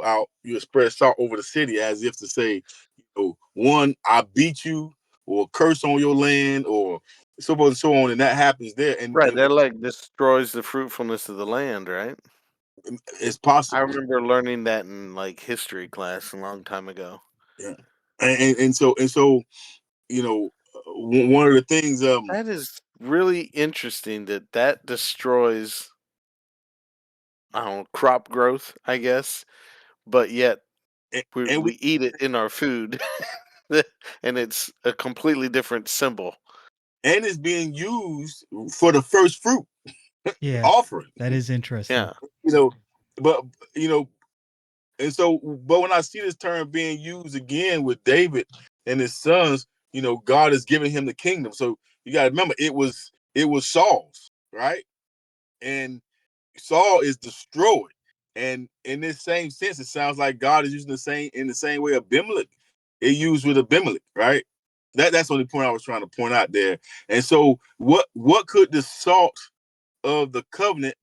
out. You would spread salt over the city as if to say, one, I beat you, or curse on your land, or so forth and so on, and that happens there, and Right, that like destroys the fruitfulness of the land, right? it's I possible. remember learning that in like history class a long time ago. Yeah, and so one of the things That is really interesting that destroys, I don't know, crop growth, I guess, but yet we and we we eat it in our food, and it's a completely different symbol. and it's being used for the first fruit Yeah, offering. that is interesting. Yeah, you know, but you know, and so, but when I see this term being used again with David and his sons, God is giving him the kingdom. So you got to remember, it was Saul's, right? And Saul is destroyed. And in this same sense, it sounds like God is using the same way Abimelech it used with Abimelech, right? That's the only point I was trying to point out there. And so, what could the salt of the covenant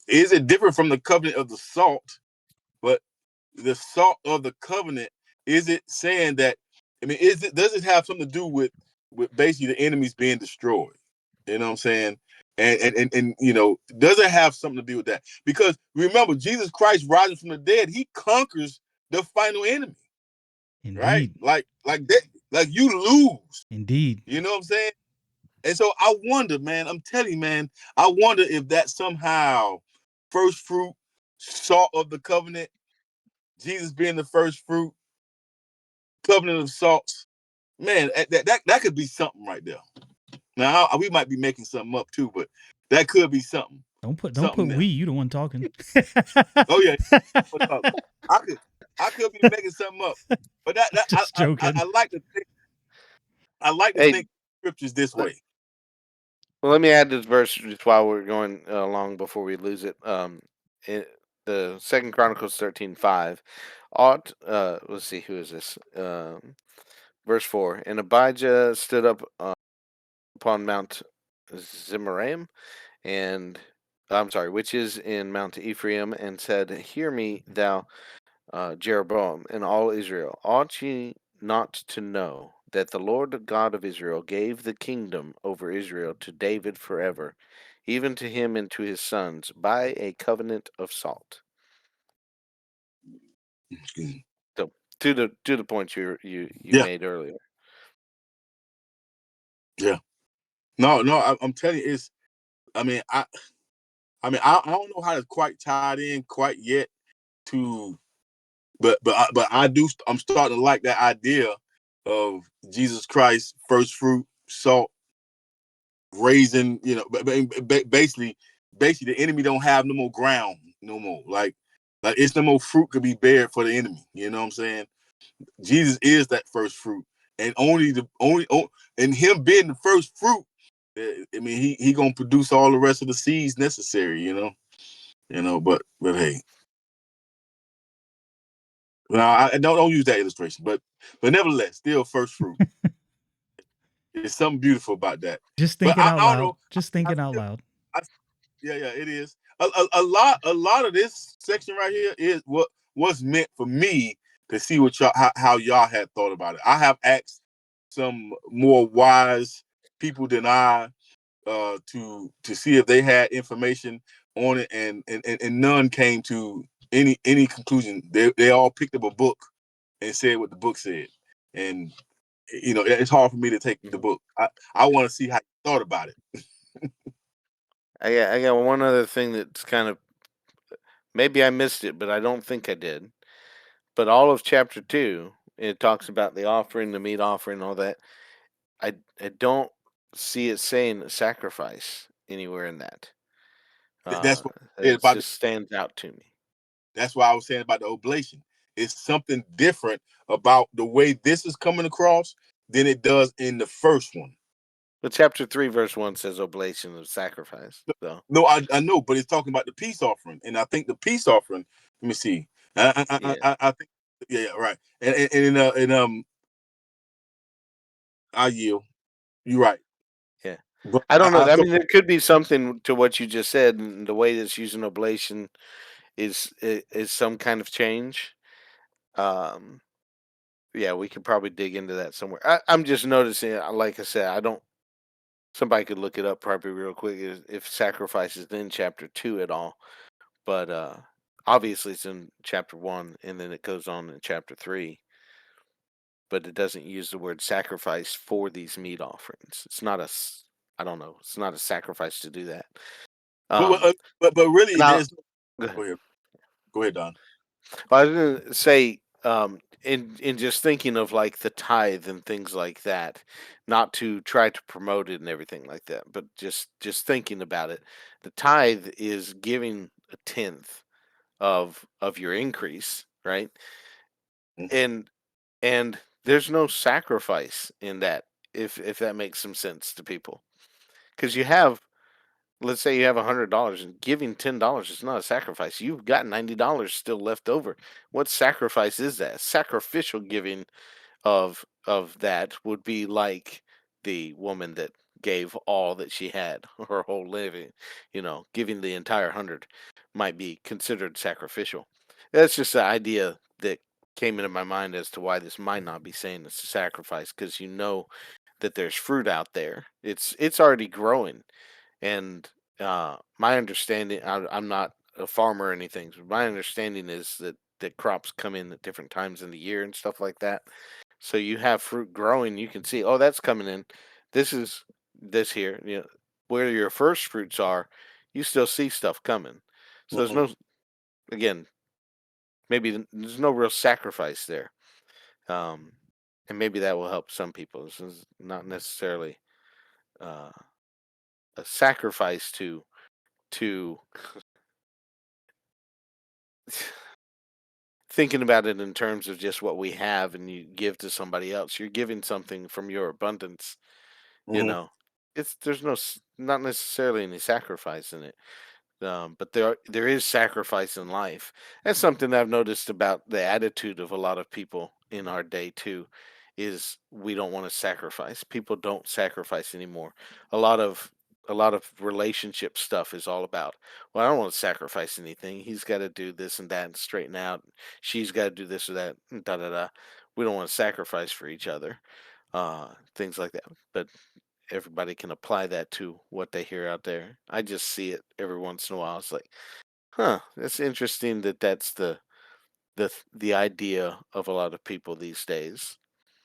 is it different from the covenant of the salt? But the salt of the covenant, is it saying that? I mean, does it have something to do with basically the enemies being destroyed? You know what I'm saying? And does it have something to do with that? Because remember, Jesus Christ rising from the dead, he conquers the final enemy, right? Indeed. Like that, like you lose. Indeed. You know what I'm saying? And so I wonder, man, I'm telling you, man, I wonder if that somehow first fruit, salt of the covenant, Jesus being the first fruit, covenant of salts, man, that could be something right there. Now we might be making something up too, but that could be something. Don't put Something there. we. You the one talking. Oh yeah, I could I could be making something up, but that Just joking. I like to think hey, scriptures this let, way. well, let me add this verse just while we're going along before we lose it. It, the Second Chronicles 13:5 ought. Let's see, who is this? Verse 4. And Abijah stood up upon Mount Zemaraim, and I'm sorry, which is in Mount Ephraim, and said, "Hear me, thou Jeroboam, and all Israel. Ought ye not to know that the Lord God of Israel gave the kingdom over Israel to David forever, even to him and to his sons, by a covenant of salt?" So to the point you Yeah, made earlier. yeah. No, I'm telling you, it's. I mean, I don't know how to quite tie it in quite yet to, but I do. I'm starting to like that idea of Jesus Christ, first fruit, salt, raising. Basically, the enemy don't have no more ground, no more. Like it's no more fruit could be bared for the enemy. You know what I'm saying? Jesus is that first fruit, and and him being the first fruit. I mean, he gonna produce all the rest of the seeds necessary. But hey, no, I don't use that illustration, but nevertheless, still first fruit. There's something beautiful about that. Just But thinking out I don't loud. know. Just thinking out loud. I, yeah, it is. A lot of this section right here is what was meant for me to see what how y'all had thought about it. I have asked some more wise people than I to see if they had information on it, and none came to any conclusion. They all picked up a book and said what the book said, and it's hard for me to take the book. I want to see how you thought about it. I got one other thing that's kind of, maybe I missed it, but I don't think I did. But all of chapter 2, it talks about the offering, the meat offering, all that. I don't see it saying sacrifice anywhere in that. That's Uh, what I said it about just stands out to me. that's why I was saying about the oblation. It's something different about the way this is coming across than it does in the first one. But chapter 3, verse 1 says oblation of sacrifice. So No, I know, but it's talking about the peace offering, and I think the peace offering. Let me see. yeah, I think, yeah, right. And I yield. You're right. Yeah. But I don't know. I I thought, mean, there could be something to what you just said, and the way that's using oblation is some kind of change. Um, yeah, we could probably dig into that somewhere. I'm just noticing, like I said, I don't. Somebody could look it up probably real quick if sacrifice is in chapter 2 at all. But obviously it's in chapter 1, and then it goes on in chapter 3. But it doesn't use the word sacrifice for these meat offerings. It's not I don't know. It's not a sacrifice to do that. Um, but really, now, there's. Go ahead. Go ahead, Don. I was gonna say, in just thinking of like the tithe and things like that, not to try to promote it and everything like that, but just thinking about it, the tithe is giving a tenth of your increase, right? Mm-hmm. And there's no sacrifice in that, if that makes some sense to people, because you have, let's say you have $100 and giving $10 is not a sacrifice. You've got $90 still left over. What sacrifice is that? Sacrificial giving of that would be like the woman that gave all that she had, her whole living, giving the entire 100 might be considered sacrificial. That's just the idea that came into my mind as to why this might not be saying it's a sacrifice, because that there's fruit out there. It's already growing. And my understanding, I'm not a farmer or anything, but my understanding is that crops come in at different times in the year and stuff like that. So you have fruit growing, you can see, oh, that's coming in. This is this here. Where your first fruits are, you still see stuff coming. So there's Mm-hmm. no, again, maybe there's no real sacrifice there. Um, and maybe that will help some people. This is not necessarily uh, a sacrifice to thinking about it in terms of just what we have and you give to somebody else. You're giving something from your abundance. you Mm-hmm. know there's not necessarily any sacrifice in it. But there is sacrifice in life. That's something I've noticed about the attitude of a lot of people in our day too, is we don't want to sacrifice. People don't sacrifice anymore. A lot of relationship stuff is all about, well, I don't want to sacrifice anything. He's got to do this and that and straighten out. She's got to do this or that. And da da da. We don't want to sacrifice for each other. Things like that. But everybody can apply that to what they hear out there. I just see it every once in a while. It's like, huh, that's interesting that's the idea of a lot of people these days.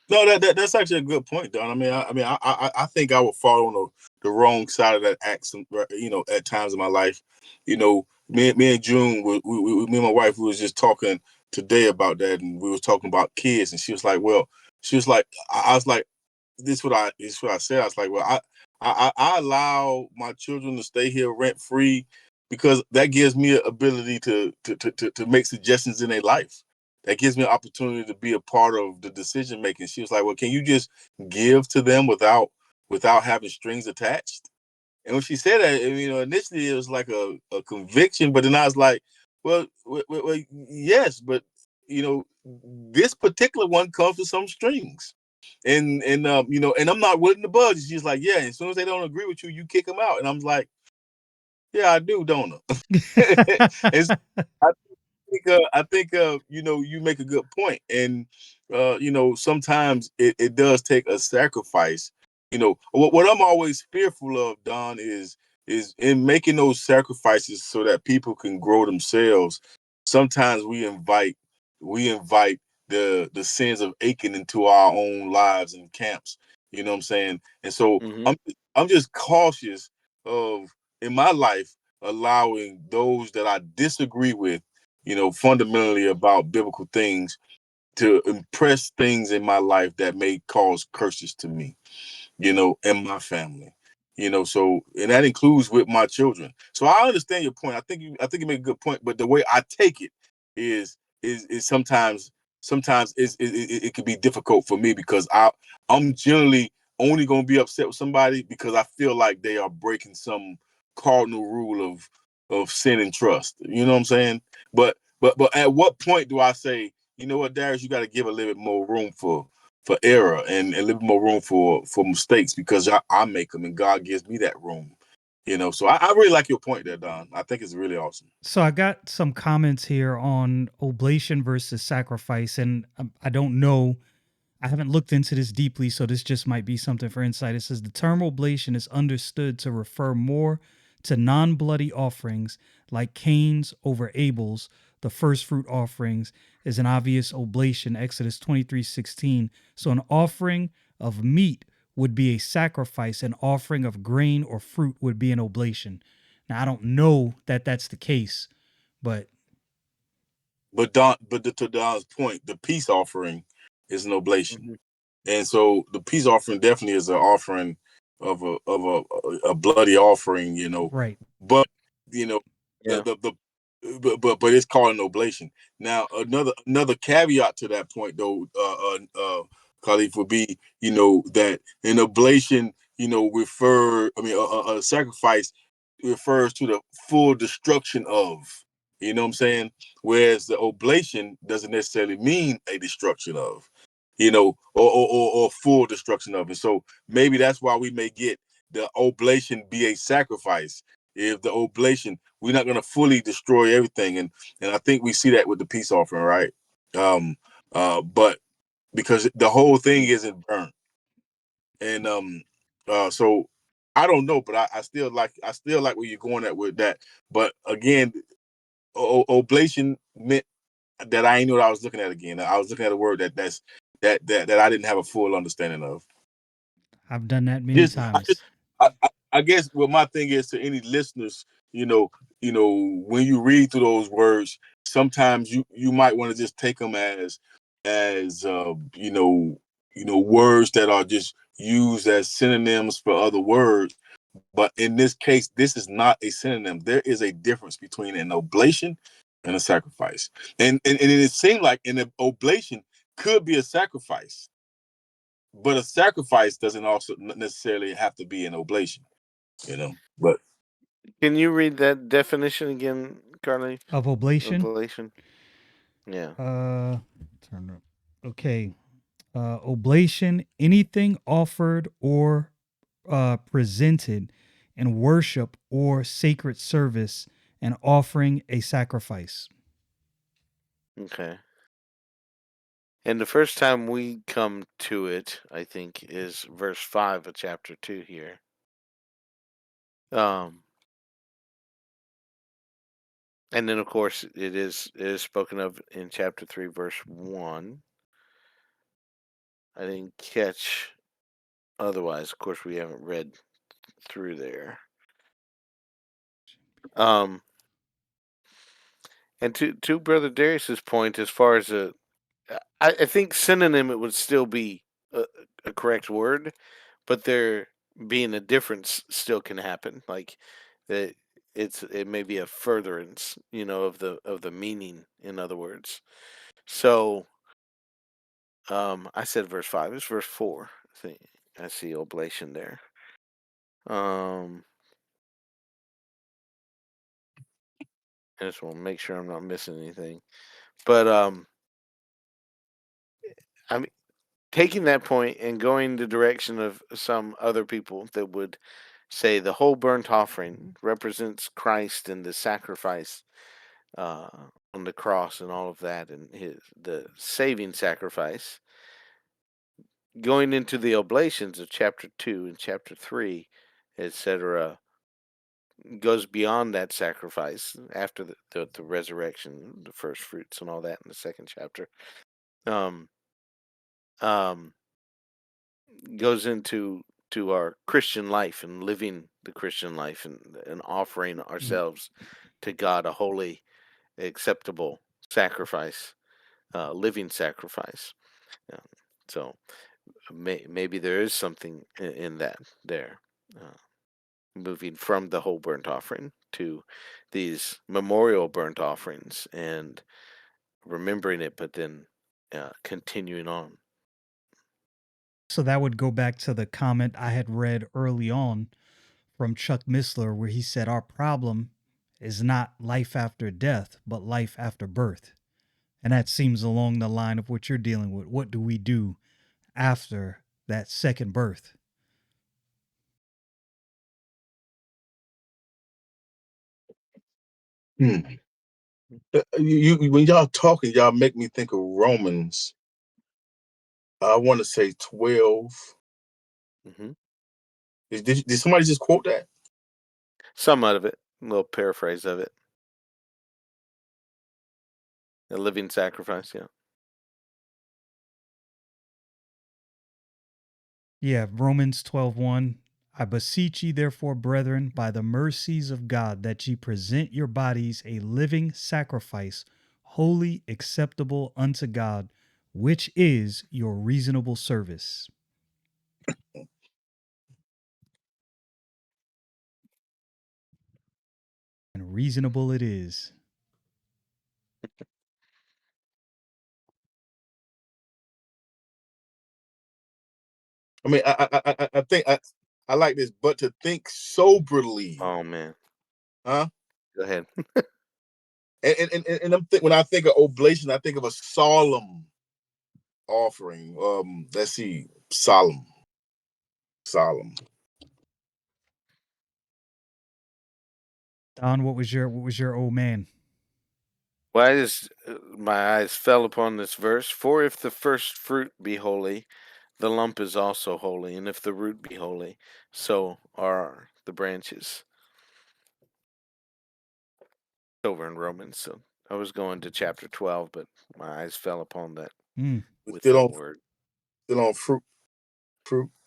No, that's actually a good point, Don. I think I would fall on the wrong side of that accent, at times in my life. Me and June, me and my wife, we was just talking today about that, and we was talking about kids, and she was like, well, I was like, this is what I said. I was like, well, I allow my children to stay here rent free because that gives me an ability to make suggestions in their life. That gives me an opportunity to be a part of the decision making. She was like, well, can you just give to them without having strings attached? And when she said that, initially it was like a conviction, but then I was like, well, yes, but this particular one comes with some strings, and I'm not willing to budge. She's like, yeah. As soon as they don't agree with you, you kick them out, and I'm like, yeah, I do, don't I? And so I think you make a good point, and sometimes it does take a sacrifice. What I'm always fearful of, Don, is in making those sacrifices so that people can grow themselves. Sometimes we invite the sins of Achan into our own lives and camps. You know what I'm saying? And so Hmm. I'm just cautious of in my life allowing those that I disagree with, fundamentally about biblical things, to impress things in my life that may cause curses to me, and my family. So and that includes with my children. So I understand your point. I think you make a good point, but the way I take it is sometimes it can be difficult for me because I'm generally only going to be upset with somebody because I feel like they are breaking some cardinal rule of sin and trust. You know what I'm saying? But at what point do I say, you know what, Darius, you got to give a little bit more room error and a little more room for mistakes because I make them and God gives me that room. So I really like your point there, Don. I think it's really awesome. So I got some comments here on oblation versus sacrifice, and I don't know. I haven't looked into this deeply, so this just might be something for insight. It says the term oblation is understood to refer more to non-bloody offerings like Cain's over Abel's. The first fruit offerings is an obvious oblation, Exodus 23:16. So an offering of meat would be a sacrifice. An offering of grain or fruit would be an oblation. Now, I don't know that that's the case, but To Don's point, the peace offering is an oblation. Mhm. And so the peace offering definitely is an offering of a bloody offering, right. But you know, Yeah. but it's called an oblation. Now another caveat to that point, though, Khalif, would be that an oblation, a sacrifice refers to the full destruction of. You know what I'm saying? Whereas the oblation doesn't necessarily mean a destruction of, or full destruction of. And so maybe that's why we may get the oblation be a sacrifice. If the oblation, we're not going to fully destroy everything, and I think we see that with the peace offering, right? But because the whole thing isn't burnt, and so I don't know, but I still like where you're going at with that. But again, oblation meant that I ain't know what I was looking at again. I was looking at a word that I didn't have a full understanding of. I've done that many Just times. I guess what my thing is to any listeners, when you read through those words, sometimes you might want to just take them as words that are just used as synonyms for other words. But in this case, this is not a synonym. There is a difference between an oblation and a sacrifice. And it seemed like an oblation could be a sacrifice, but a sacrifice doesn't also necessarily have to be an oblation, But Can you read that definition again, Carly? Of oblation? Oblation. Yeah. Turn up. Okay. Oblation, anything offered or presented in worship or sacred service and offering a sacrifice. Okay. And the first time we come to it, I think, is verse 5 of chapter 2 here. And then, of course, it is spoken of in chapter 3, verse 1. I didn't catch otherwise. Of course, we haven't read through there. And to Brother Darius's point, as far as I think synonym, it would still be a correct word, but there being a difference still can happen. Like that, it may be a furtherance, of the meaning. In other words, so I said verse 5. It's verse 4. I see oblation there. I just want to make sure I'm not missing anything. But I mean, taking that point and going the direction of some other people that would say the whole burnt offering represents Christ and the sacrifice on the cross and all of that, and the saving sacrifice. Going into the oblations of chapter 2 and chapter 3, etc., goes beyond that sacrifice after the resurrection, the first fruits, and all that in the second chapter. Um, um, goes into our Christian life and living the Christian life and offering ourselves to God a holy, acceptable sacrifice, living sacrifice. So maybe there is something in that there. Moving from the whole burnt offering to these memorial burnt offerings and remembering it, but then continuing on. So that would go back to the comment I had read early on from Chuck Missler, where he said, our problem is not life after death, but life after birth. And that seems along the line of what you're dealing with. What do we do after that second birth. Hmm. When y'all talking, y'all make me think of Romans. I want to say 12. Hmm. Did somebody just quote that? Some out of it, a little paraphrase of it. A living sacrifice, yeah. Yeah, Romans 12:1. I beseech ye therefore, brethren, by the mercies of God, that ye present your bodies a living sacrifice, holy, acceptable unto God, which is your reasonable service. And reasonable it is. I mean, I think I like this, but to think soberly, Oh man, huh? go ahead. And when I think of oblation, I think of a solemn offering. Let's see, solemn. Don, what was your old man? Well, my eyes fell upon this verse. For if the first fruit be holy, the lump is also holy, and if the root be holy, so are the branches. Over in Romans. So I was going to chapter 12, but my eyes fell upon that Mm, We're with still that on word. fruit.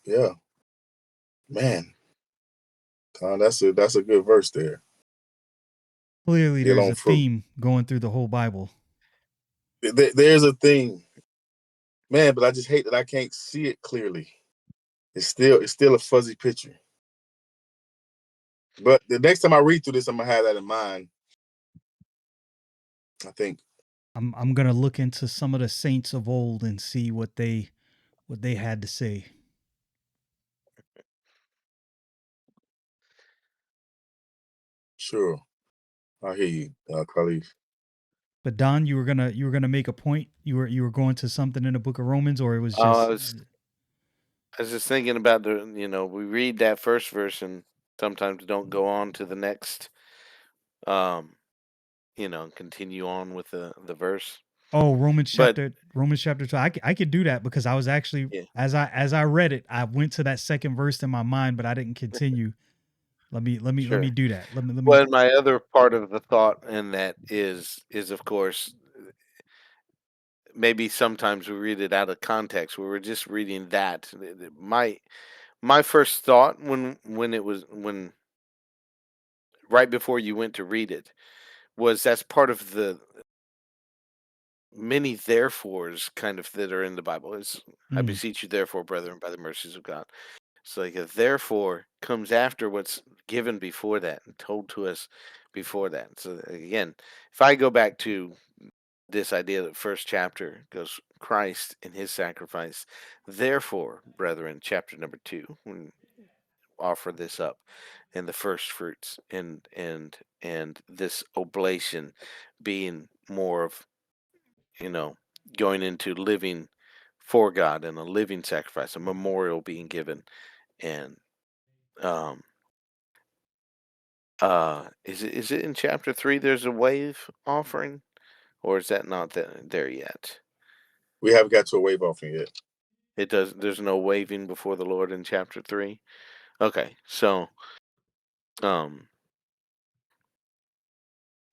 Yeah, man, that's a good verse there. clearly, Still there's on a fruit. theme going through the whole Bible. There's a thing, man, but I just hate that I can't see it clearly. It's still a fuzzy picture. But the next time I read through this, I'm gonna have that in mind. I think. I'm gonna look into some of the saints of old and see what they had to say. Sure, I hear you, Carleaf. But Don, you were gonna make a point. You were going to something in the book of Romans, or it was Oh, just I was just thinking about we read that first verse and sometimes don't go on to the next, um, continue on with the verse. oh, Romans But chapter Romans chapter 2. I could do that because I was actually yeah, as I read it, I went to that second verse in my mind, but I didn't continue. Let me sure. do that. Let me. Well, my other part of the thought in that is of course maybe sometimes we read it out of context where we're just reading that. My first thought when right before you went to read it was that's part of the many therefores kind of that are in the Bible. Is I Mm, beseech you therefore, brethren, by the mercies of God. So like a therefore comes after what's given before that and told to us before that. So again, if I go back to this idea that first chapter goes Christ and his sacrifice, therefore, brethren, chapter number 2, when offer this up and the first fruits and this oblation being more of you know going into living for God and a living sacrifice, a memorial being given. And um is it in chapter 3 there's a wave offering, or is that not there yet? We haven't got to a wave offering yet. There's no waving before the Lord in chapter 3. Okay, so um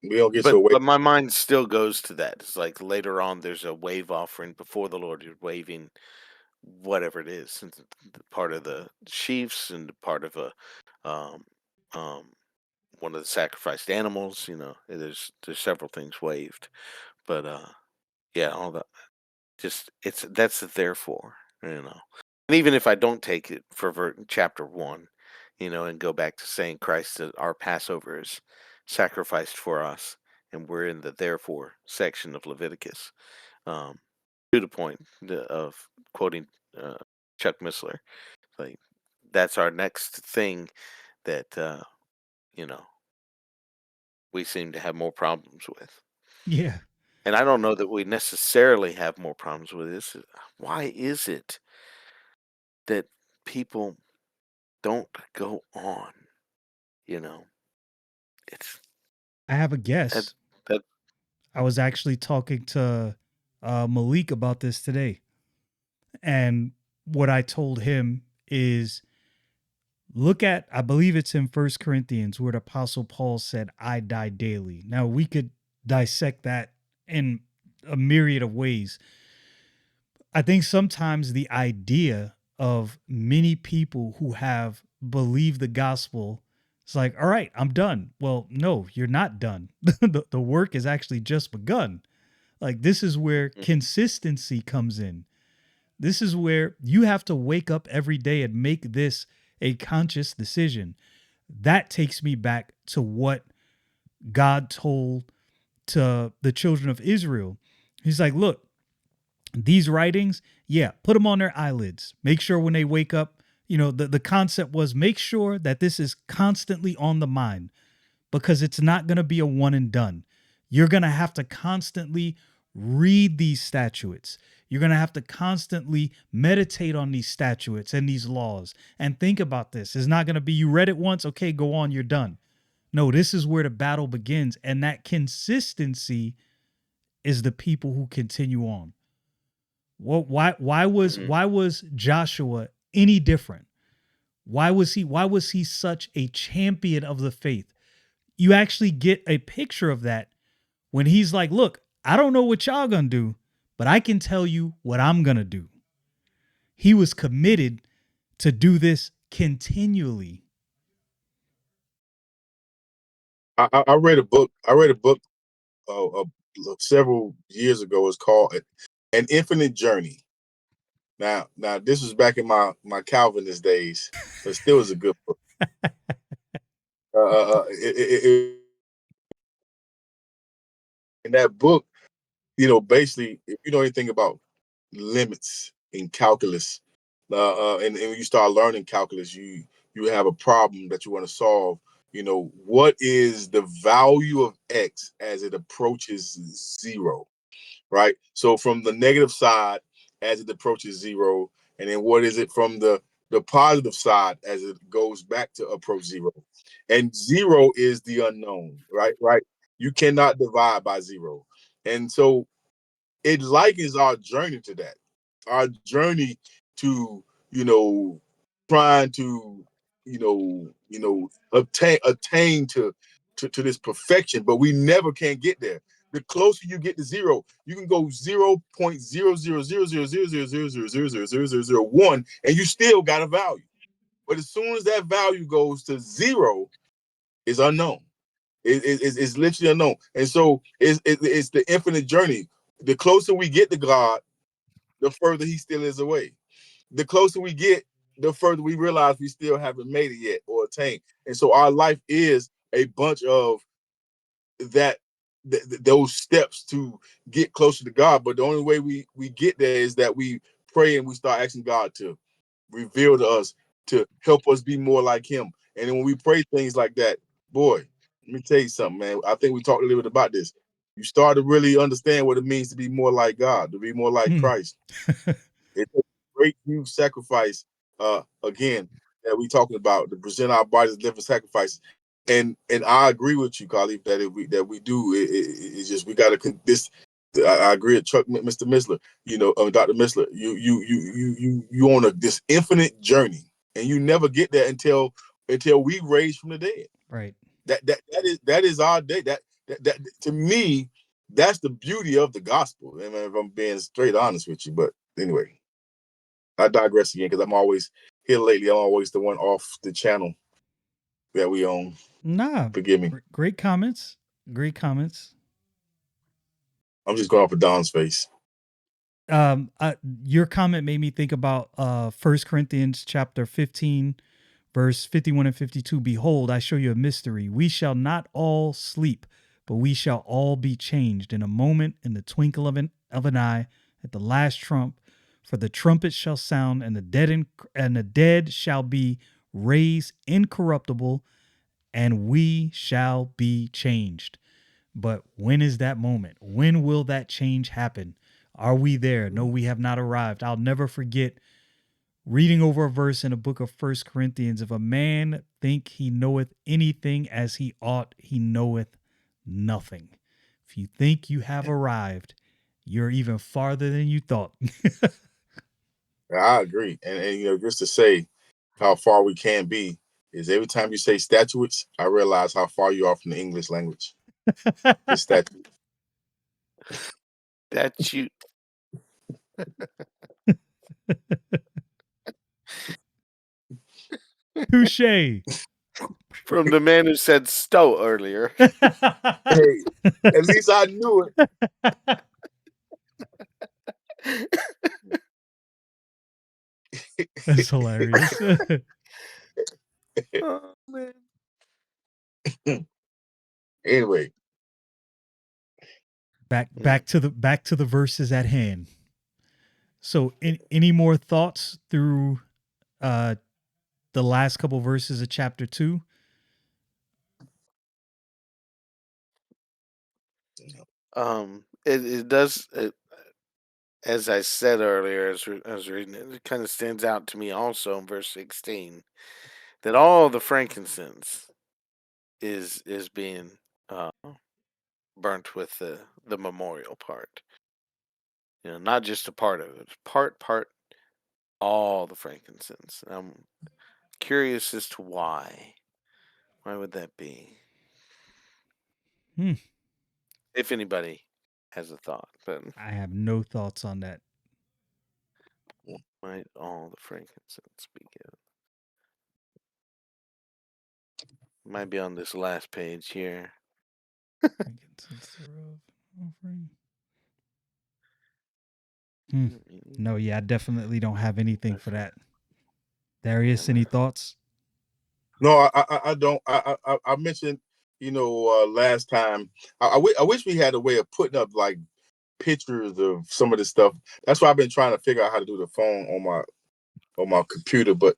We don't get to but a wave. my mind still goes to that. It's like later on there's a wave offering before the Lord. You're waving whatever it is, and part of the sheaves and part of a um um one of the sacrificed animals. There's several things waved, but yeah, all that just that's the therefore, and even if I don't take it for chapter 1, and go back to saying Christ, our Passover is sacrificed for us, and we're in the therefore section of Leviticus, um to the point of quoting uh, Chuck Missler. Like that's our next thing that you know we seem to have more problems with. yeah. And I don't know that we necessarily have more problems with this. Why is it? that people don't go on. You know, it's I have a that guess. that. I was actually talking to Malik about this today. And what I told him is look at, I believe it's in First Corinthians where the Apostle Paul said, I die daily. Now, we could dissect that in a myriad of ways. I think sometimes the idea of many people who have believed the gospel, it's like, all right, I'm done. Well, no, you're not done. The work is actually just begun. Like, this is where Mhm. consistency comes in. This is where you have to wake up every day and make this a conscious decision. That takes me back to what God told to the children of Israel. He's like, look, these writings, yeah, put them on their eyelids. Make sure when they wake up, the concept was make sure that this is constantly on the mind because it's not going to be a one and done. You're going to have to constantly read these statutes. You're going to have to constantly meditate on these statutes and these laws and think about this. It's not going to be you read it once, okay, go on, you're done. No, this is where the battle begins. And that consistency is the people who continue on. Well, why was Mhm. why was Joshua any different? Why was he such a champion of the faith? You actually get a picture of that when he's like, look, I don't know what y'all gonna do, but I can tell you what I'm gonna do. He was committed to do this continually. I read a book. I read a book several years ago. It's called "An Infinite Journey." Now this was back in my Calvinist days, but still was a good book. In that book, basically, if you know anything about limits in calculus, and when you start learning calculus, you have a problem that you want to solve. What is the value of x as it approaches zero? Right. So from the negative side as it approaches zero, and then what is it from the positive side as it goes back to approach zero? And zero is the unknown, right? Right. You cannot divide by zero. And so it likens our journey to that. Our journey to, trying to, attain to this perfection, but we never can get there. The closer you get to zero, you can go 0.000000000000001, and you still got a value. But as soon as that value goes to zero, it's unknown. It's literally unknown. And so it's the infinite journey. The closer we get to God, the further he still is away. The closer we get, the further we realize we still haven't made it yet or attained. And so our life is a bunch of that those steps to get closer to God. But the only way we get there is that we pray and we start asking God to reveal to us, to help us be more like him. And then when we pray things like that, boy, let me tell you something, man. I think we talked a little bit about this. You start to really understand what it means to be more like God, to be more like Hmm. Christ. It's a great huge sacrifice, again, that we talking about, to present our bodies as living sacrifices. And I agree with you, Carleaf, that we do. It's just we got to this. I agree with Chuck, Mr. Missler. Dr. Missler. You on this infinite journey, and you never get there until we raise from the dead. Right. That is our day. That to me, that's the beauty of the gospel. I mean, if I'm being straight honest with you, but anyway, I digress again because I'm always here lately. I'm always the one off the channel that we own. Nah, Forgive me. great comments. Great comments. I'm just going off of Don's face. Your comment made me think about First Corinthians chapter 15, verse 51 and 52. Behold, I show you a mystery. We shall not all sleep, but we shall all be changed in a moment, in the twinkle of an eye, at the last trump. For the trumpet shall sound, and the dead shall be raised incorruptible, and we shall be changed. But when is that moment? When will that change happen? Are we there? No, we have not arrived. I'll never forget reading over a verse in the book of First Corinthians, if a man think he knoweth anything as he ought, he knoweth nothing. If you think you have arrived, you're even farther than you thought. I agree. And just to say how far we can be is every time you say statutes, I realize how far you are from the English language. The statute. That you Touche. from the man who said "stow" earlier. Hey, at least I knew That's hilarious. it. Oh man. Anyway, back to the verses at hand. So, any more thoughts through the last couple verses of chapter 2? It does. As I said earlier, as I was reading it, it kind of stands out to me also in verse 16 that all the frankincense is being burnt with the memorial part. Not just a part of it, part, all the frankincense. I'm curious as to why. Why would that be? Hmm. If anybody has a thought, but I have no thoughts on that. might all the frankincense be given? Might be on this last page here. Frankincense thereof, offering. No, yeah, I definitely don't have anything for that. Darius, any thoughts? no, I don't. I mentioned, last time. I wish we had a way of putting up like pictures of some of this stuff. That's why I've been trying to figure out how to do the phone on my computer. But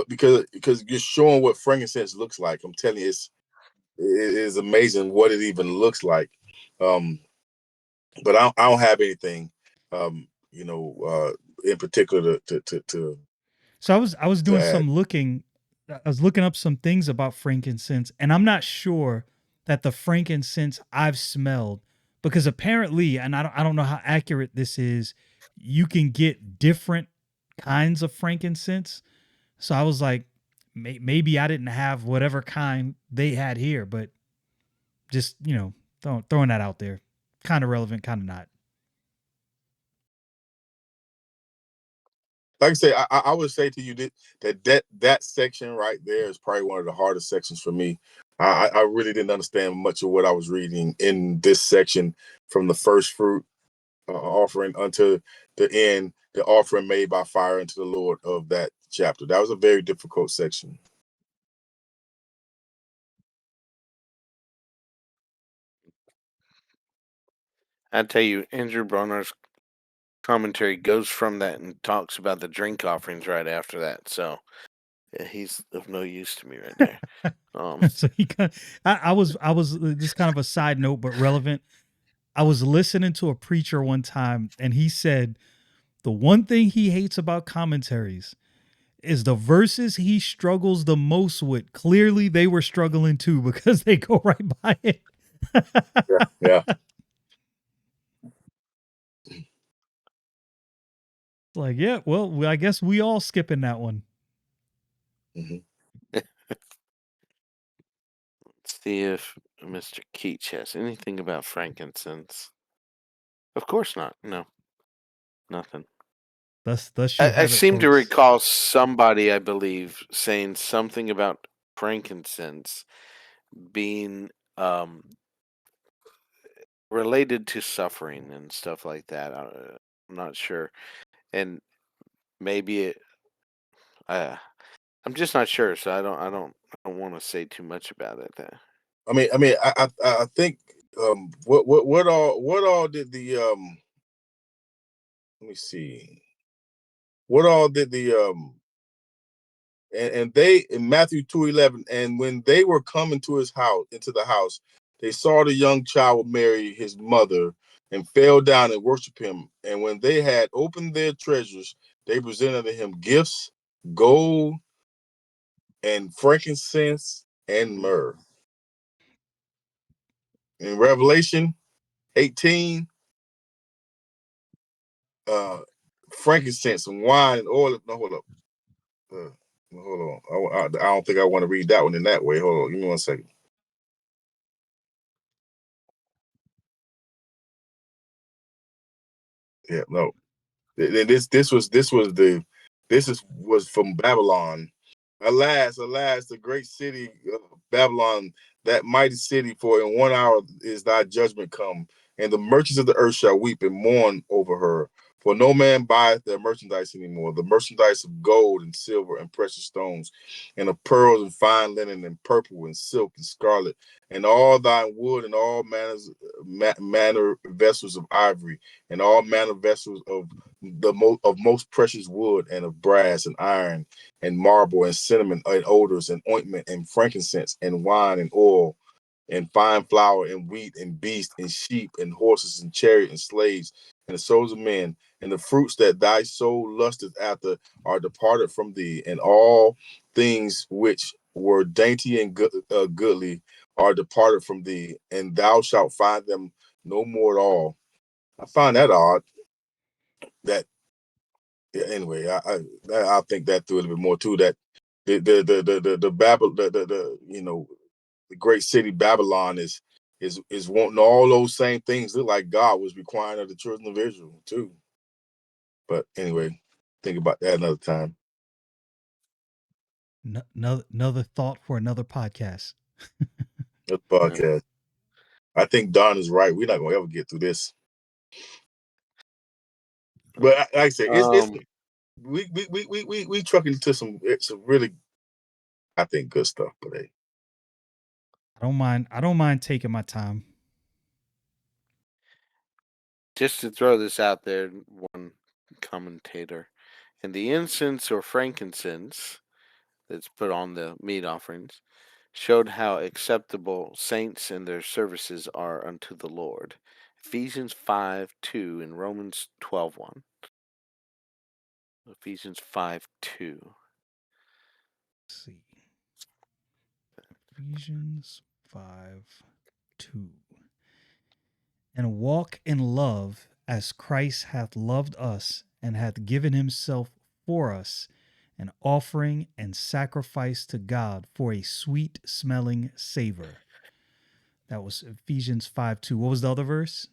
because you're showing what frankincense looks like, I'm telling you, it is amazing what it even looks like. But I don't have anything, in particular to So I was doing add. some looking. I was looking up some things about frankincense, and I'm not sure that the frankincense I've smelled, because apparently, and I don't know how accurate this is, you can get different kinds of frankincense. So I was like, maybe I didn't have whatever kind they had here, but just throwing that out there, kind of relevant, kind of not. Like I say, I would say to you that section right there is probably one of the hardest sections for me. I really didn't understand much of what I was reading in this section, from the first fruit offering unto the end, the offering made by fire unto the Lord of that chapter. That was a very difficult section. I tell you, Andrew Bronner's commentary goes from that and talks about the drink offerings right after that. So yeah, he's of no use to me right there. So I was just kind of a side note, but relevant. I was listening to a preacher one time, and he said the one thing he hates about commentaries is the verses he struggles the most with. Clearly, they were struggling too because they go right by it. Yeah. Like, yeah, well, I guess we all skipping that one. Mm-hmm. Let's see if Mr. Keach has anything about frankincense. Of course not. No, nothing. Thus you I have it, seem to folks. recall somebody, I believe, saying something about frankincense being related to suffering and stuff like that. I'm not sure, and maybe I'm just not sure, so I don't want to say too much about it. I think what all did the let me see, what all did the and they, in Matthew 2:11, and when they were coming to into the house, they saw the young child with Mary, his mother, and fell down and worshiped him. And when they had opened their treasures, they presented unto him gifts, gold, and frankincense, and myrrh. In Revelation 18, frankincense and wine and oil. No, hold up. Hold on. I don't think I want to read that one in that way. Hold on. Give me 1 second. Yeah, no. This was from Babylon. Alas, the great city of Babylon, that mighty city, for in 1 hour is thy judgment come, and the merchants of the earth shall weep and mourn over her. For no man buyeth their merchandise anymore, the merchandise of gold and silver and precious stones, and of pearls and fine linen and purple and silk and scarlet, and all thine wood and all manner vessels of ivory, and all manner vessels of most precious wood and of brass and iron and marble and cinnamon and odors and ointment and frankincense and wine and oil and fine flour and wheat and beast and sheep and horses and chariot and slaves and the souls of men, and the fruits that thy soul lusteth after are departed from thee, and all things which were dainty and goodly are departed from thee, and thou shalt find them no more at all. I find that odd. That anyway, I think that through a little bit more too. That the Babylon, the great city Babylon is wanting all those same things. Look like God was requiring of the children of Israel too. But anyway, think about that another time. Another thought for another podcast. Another podcast. I think Don is right. We're not gonna ever get through this. But like I said, it's we trucking to some really, I think, good stuff. But hey, I don't mind taking my time. Just to throw this out there, one commentator, and the incense or frankincense that's put on the meat offerings showed how acceptable saints and their services are unto the Lord. Ephesians 5:2 and Romans 12:1. Ephesians 5:2. Let's see. Ephesians 5:2. And walk in love as Christ hath loved us and hath given himself for us, an offering and sacrifice to God for a sweet smelling savor. That was Ephesians 5:2. What was the other verse?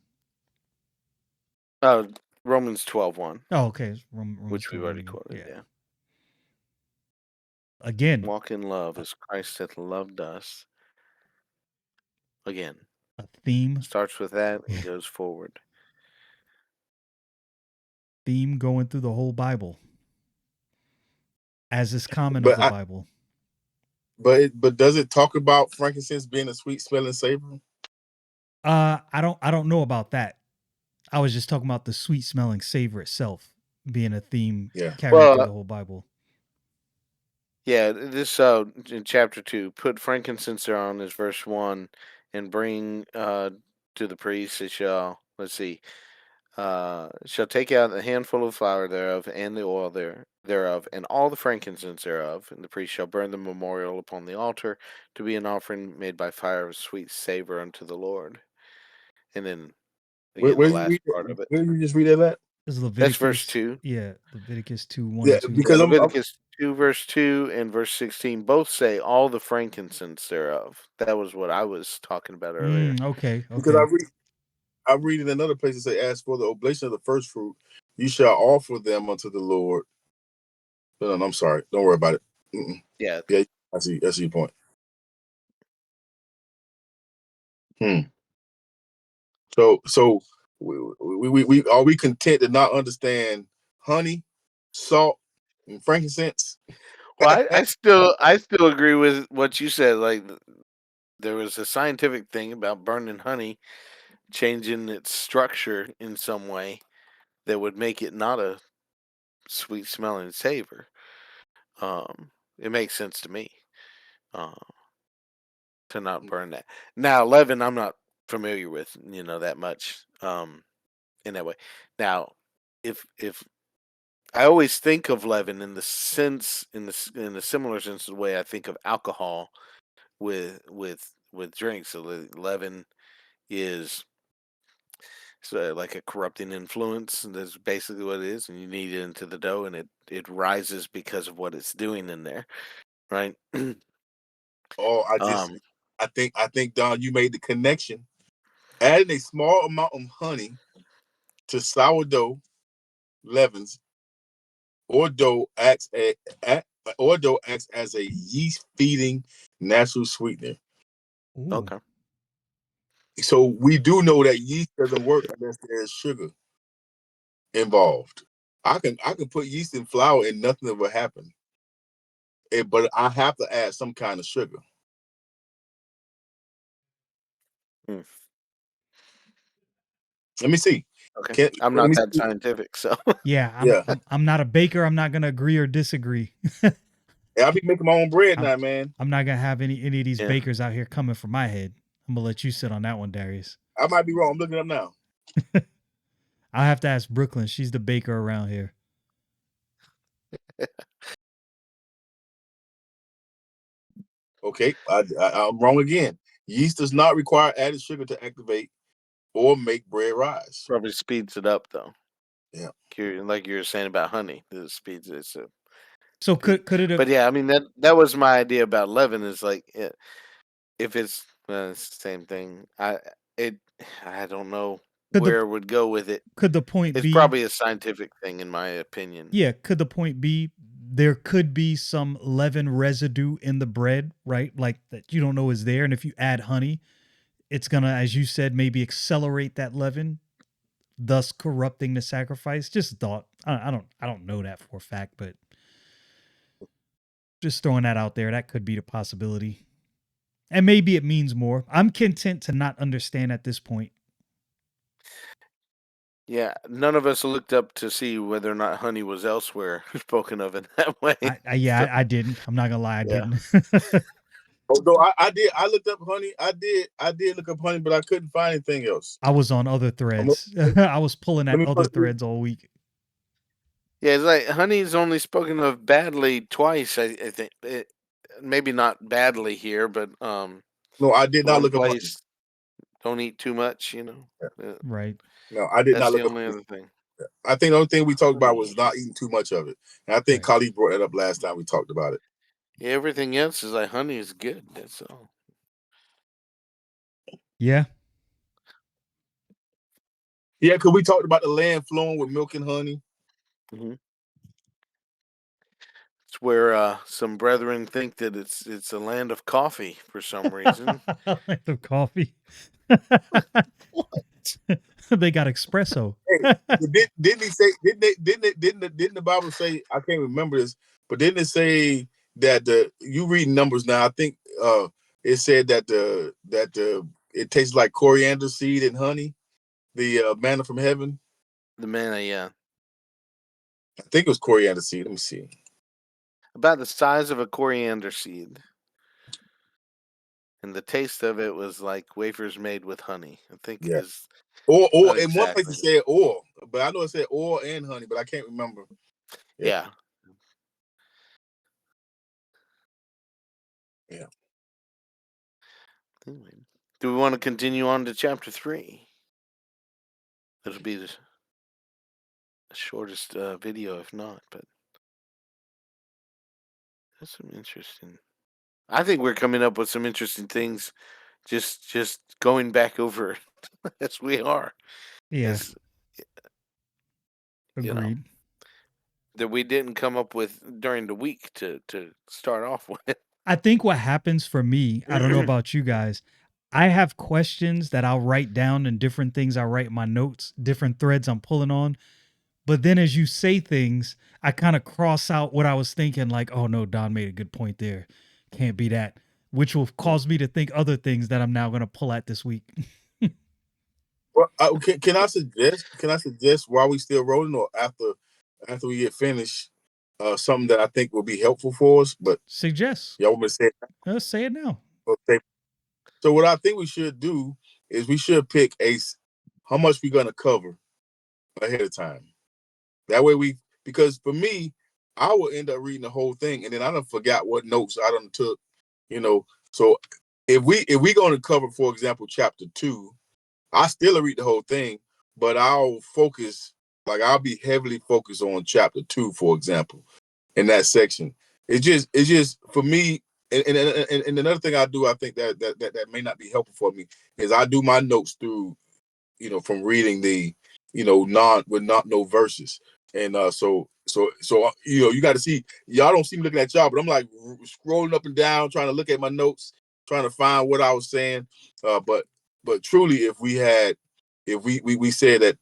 Romans 12:1, Oh, okay. Romans which we've 12 already again. quoted. Yeah. Yeah. Again, Walk in love as Christ hath loved us. Again, a theme. starts with that and goes forward. Theme going through the whole Bible. As is common of the Bible. But does it talk about frankincense being a sweet smelling savor? I don't know about that. I was just talking about the sweet smelling savor itself being a theme carried through the whole Bible. Yeah, this in chapter 2, put frankincense thereon is verse 1, and bring to the priest it shall, let's see, shall take out a handful of flour thereof, and the oil thereof, and all the frankincense thereof, and the priest shall burn the memorial upon the altar to be an offering made by fire of sweet savor unto the Lord. And then again, Where the you read last that? part of it. Where you just read that at? This is That's verse Leviticus. 2. Yeah, Leviticus 2, 1 Yeah, and 2. Yeah, because Leviticus 2, verse 2 and verse 16 both say all the frankincense thereof. That was what I was talking about earlier. Okay. because I read in another place it say, as for the oblation of the first fruit, you shall offer them unto the Lord. No, I'm sorry. Don't worry about it. Yeah. Yeah, I see your point. So we are we content to not understand honey, salt, and frankincense? Well, I still agree with what you said. Like there was a scientific thing about burning honey, changing its structure in some way that would make it not a sweet smelling savor. It makes sense to me uh, to not burn that. Now, leaven, I'm not familiar with, that much in that way. Now, if I always think of leaven in the sense, in the similar sense of the way I think of alcohol with drinks. So leaven is like a corrupting influence, and that's basically what it is. And you knead it into the dough, and it rises because of what it's doing in there, right? Oh, um, I think Don, you made the connection. Adding a small amount of honey to sourdough leavens or dough acts as a yeast feeding natural sweetener. Ooh. okay. So we do know that yeast doesn't work unless there's sugar involved. I can put yeast in flour and nothing will happen. But I have to add some kind of sugar. Hmm. Let me see. Okay. Can I'm let not me that see. scientific, so Yeah, Yeah. I'm not a baker. I'm not gonna agree or disagree. I'll be making my own bread I'm now, man. I'm not gonna have any of these yeah. bakers out here coming for my head. I'm gonna let you sit on that one, Darius. I might be wrong. I'm looking it up now. I'll have to ask Brooklyn. She's the baker around here. Okay, I'm wrong again. Yeast does not require added sugar to activate or make bread rise. Probably speeds it up though. Yeah. Like you were saying about honey, it speeds it. So So good. could it have But yeah, I mean that was my idea about leaven. Is like if it's, it's the same thing. It I don't know could the where it would go with it. could the point It's be probably a scientific thing, in my opinion. yeah, could the point be there could be some leaven residue in the bread, right? Like that you don't know is there. And if you add honey, it's gonna, as you said, maybe accelerate that leaven, thus corrupting the sacrifice. Just thought. I don't know that for a fact, but just throwing that out there. That could be the possibility. And maybe it means more. I'm content to not understand at this point. Yeah, none of us looked up to see whether or not honey was elsewhere spoken of in that way. Yeah, So I didn't. I'm not gonna lie, I yeah, didn't. Although I did, I looked up honey. I did look up honey, but I couldn't find anything else. I was on other I'm, threads. let I was pulling at me other put threads all week. yeah. It's like honey's only spoken of badly twice. I think maybe not badly here, but no. I did not one look up honey. place don't eat too much. Right. No, I did That's not the look up only honey. other thing. I think the only thing we talked about Honey. was not eating too much of it. And I think Right. Khalid brought that up last time we talked about it. Yeah, everything else is like honey is good. That's all. Yeah. Yeah, because we talked about the land flowing with milk and honey. Hmm. It's where some brethren think that it's a land of coffee for some reason. Like the coffee. They got espresso. Hey, didn't he say? Didn't the Bible say? I can't remember this, but didn't it say that you read Numbers now? I think it said that the it tastes like coriander seed and honey, the manna from heaven. The manna, yeah, I think it was coriander seed. Let me see. about the size of a coriander seed, and the taste of it was like wafers made with honey. I think Yeah, is or not in one place it exactly. said oil, but I know it said oil and honey, but I can't remember. Yeah, Yeah. yeah. Anyway, do we want to continue on to chapter 3? It'll be the shortest video, if not. But that's some interesting. I think we're coming up with some interesting things. Just going back over it as we are, Yeah. as you know, Agreed. that we didn't come up with during the week to start off with. I think what happens for me, I don't know about you guys. I have questions that I'll write down and different things I write in my notes, different threads I'm pulling on. But then as you say things, I kind of cross out what I was thinking, like, oh no, Don made a good point there. Can't be that. Which will cause me to think other things that I'm now gonna pull at this week. Well, can I suggest? Can I suggest while we still rolling, or after we get finished, something that I think will be helpful for us? But Suggest. y'all want me to say it? Let's say it now. Okay. So what I think we should do is we should pick how much we're gonna cover ahead of time. That way because for me, I will end up reading the whole thing, and then I done forgot what notes I done took. So if we going to cover, for example, chapter 2, I still read the whole thing, but I'll focus, like I'll be heavily focused on chapter 2, for example, in that section. It's just for me. And another thing I do, I think that may not be helpful for me, is I do my notes through, from reading the, not no verses. And you got to see, y'all don't see me looking at y'all, but I'm like scrolling up and down, trying to look at my notes, trying to find what I was saying. But truly, if we said that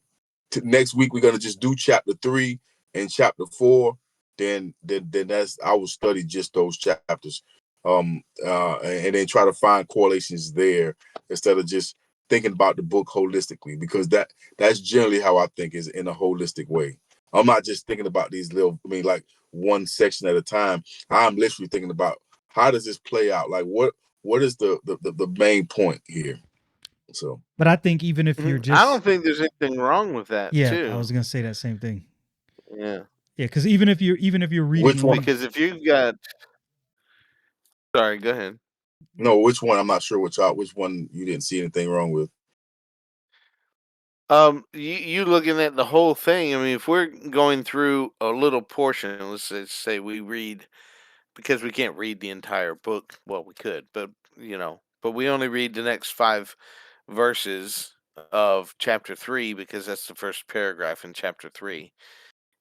next week we're gonna just do chapter 3 and chapter 4, then that's, I will study just those chapters, and then try to find correlations there instead of just thinking about the book holistically, because that's generally how I think, is in a holistic way. I'm not just thinking about these little, like one section at a time. I'm literally thinking about, how does this play out? Like what is the main point here? So, But I think even if you're I don't just, think there's anything wrong with that, yeah, I too. was gonna say that same thing. Yeah. Yeah, because even if you're which reading one? Because if you got, sorry, go ahead. No, which one? I'm not sure which one you didn't see anything wrong with. You looking at the whole thing. I mean, if we're going through a little portion, let's say we read, because we can't read the entire book. Well, we could, but but we only read the next 5 verses of chapter 3, because that's the first paragraph in chapter 3.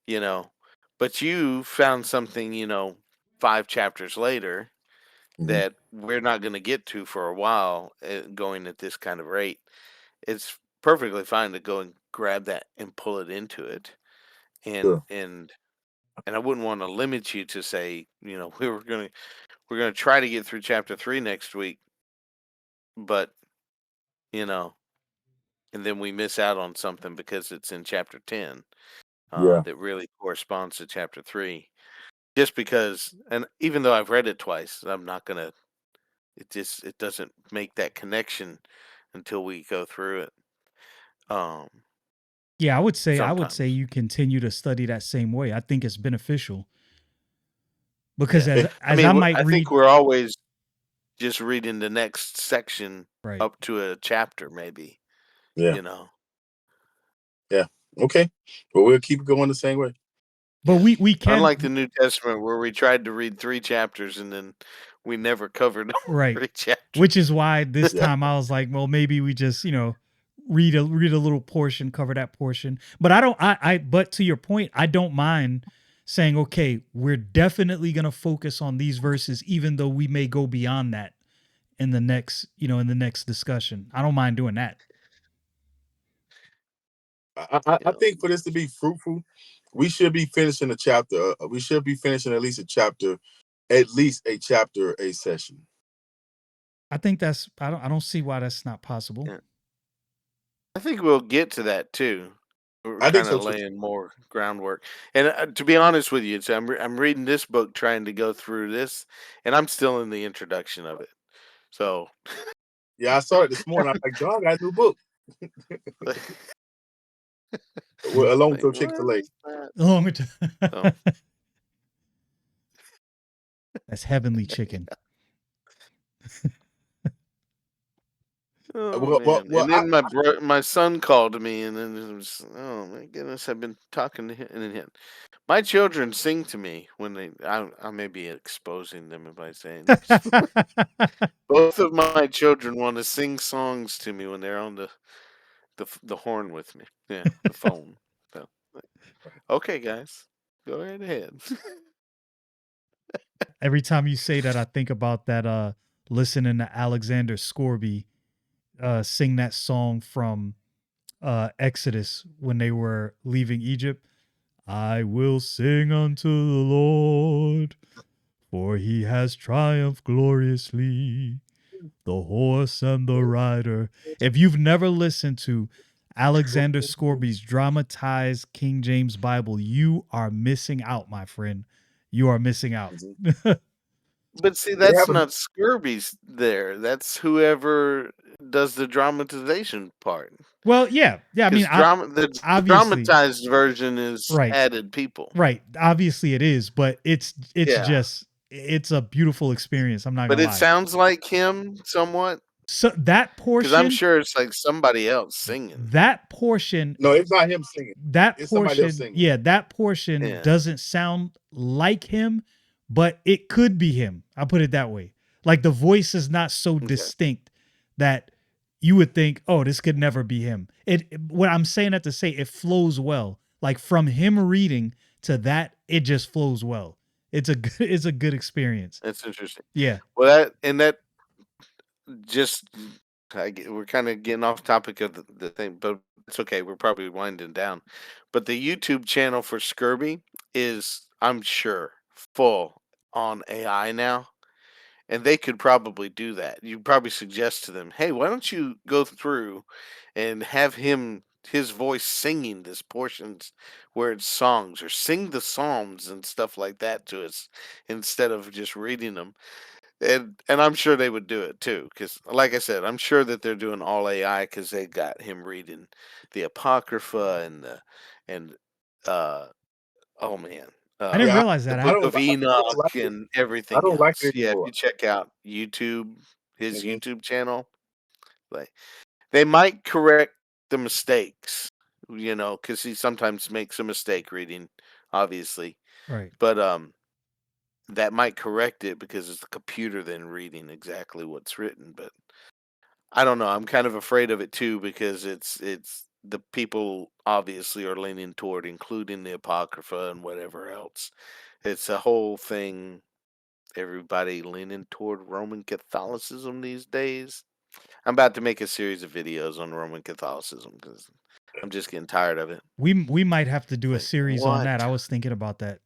You know, but you found something, 5 chapters later, that we're not going to get to for a while, going at this kind of rate. It's perfectly fine to go and grab that and pull it into it, and Sure. and I wouldn't want to limit you to say, we're gonna try to get through chapter 3 next week, but you know, and then we miss out on something because it's in chapter 10, Yeah. that really corresponds to chapter 3. Just because, and even though I've read it twice, I'm not gonna. It doesn't make that connection until we go through it. Um, yeah, I would say Sometimes. you continue to study that same way. I think it's beneficial because Yeah. as I I mean, might I think read, we're always just reading the next section right, up to a chapter, maybe, Yeah. you know. Yeah. Okay. But we'll keep going the same way. but Yeah. we can, Unlike the New Testament, where we tried to read 3 chapters and then we never covered all right, 3 chapters. which is why this Yeah. time I was like, well, maybe we just read a little portion, cover that portion. But I don't, but to your point, I don't mind saying, okay, we're definitely gonna focus on these verses, even though we may go beyond that in the next, in the next discussion. I don't mind doing that. I think for this to be fruitful, we should be finishing a chapter. We should be finishing at least a chapter a session. I think that's, I don't see why that's not possible. Yeah. I think we'll get to that too. We're I think kind so of too. laying more groundwork. And to be honest with you, I'm reading this book, trying to go through this, and I'm still in the introduction of it. So, Yeah, I saw it this morning. I'm like, dog, I got a new book. like, Along to what Chick-fil-A. is that? Along with So, that's heavenly chicken. oh Well, man! And then my son called me, and then it was, oh my goodness, I've been talking to him, and my children sing to me when I may be exposing them by saying this. Both of my children want to sing songs to me when they're on the horn with me. Yeah, the phone. So, okay, guys, go right ahead. Every time you say that, I think about that listening to Alexander Scorby sing that song from Exodus when they were leaving Egypt. I will sing unto the Lord, for he has triumphed gloriously. The horse and the rider. If you've never listened to Alexander Scorby's dramatized King James Bible, you are missing out, my friend. You are missing out. Mhm. But see, They that's have a not Scurby's there. That's whoever does the dramatization part. Well, yeah. I mean, The obviously, dramatized version is right. added people. Right. Obviously it is, but it's Yeah. it's a beautiful experience. I'm not But gonna it lie. sounds like him somewhat. So that Because I'm portion, sure it's like somebody else singing. that portion, No, it's not him singing. It's somebody else singing. yeah, that portion Yeah. doesn't sound like him, but it could be him. I'll put it that way. Like the voice is not so Okay. distinct that you would think, oh, this could never be him. What I'm saying that to say, it flows well. Like from him reading to that, it just flows well. It's a good experience. That's interesting. Yeah. Well, that just we're kind of getting off topic of the thing, but it's okay. We're probably winding down. But the YouTube channel for Scurvy is, I'm sure, full on AI now. And they could probably do that. You'd probably suggest to them, hey, why don't you go through and have his voice singing this portions where it's songs, or sing the psalms and stuff like that to us instead of just reading them. And I'm sure they would do it too, because like I said, I'm sure that they're doing all AI because they got him reading the Apocrypha and uh oh man, I didn't Yeah, realize the that. I Book don't of like Enoch it. and I everything don't like else. it Yeah, if anymore. you check out his Mhm. YouTube channel, like they might correct the mistakes, because he sometimes makes a mistake reading, obviously, Right. but that might correct it because it's the computer then reading exactly what's written. But I don't know. I'm kind of afraid of it too because it's the people obviously are leaning toward including the Apocrypha and whatever else. It's a whole thing. Everybody leaning toward Roman Catholicism these days. I'm about to make a series of videos on Roman Catholicism because I'm just getting tired of it. We might have to do a Like, series on what? that. I was thinking about that.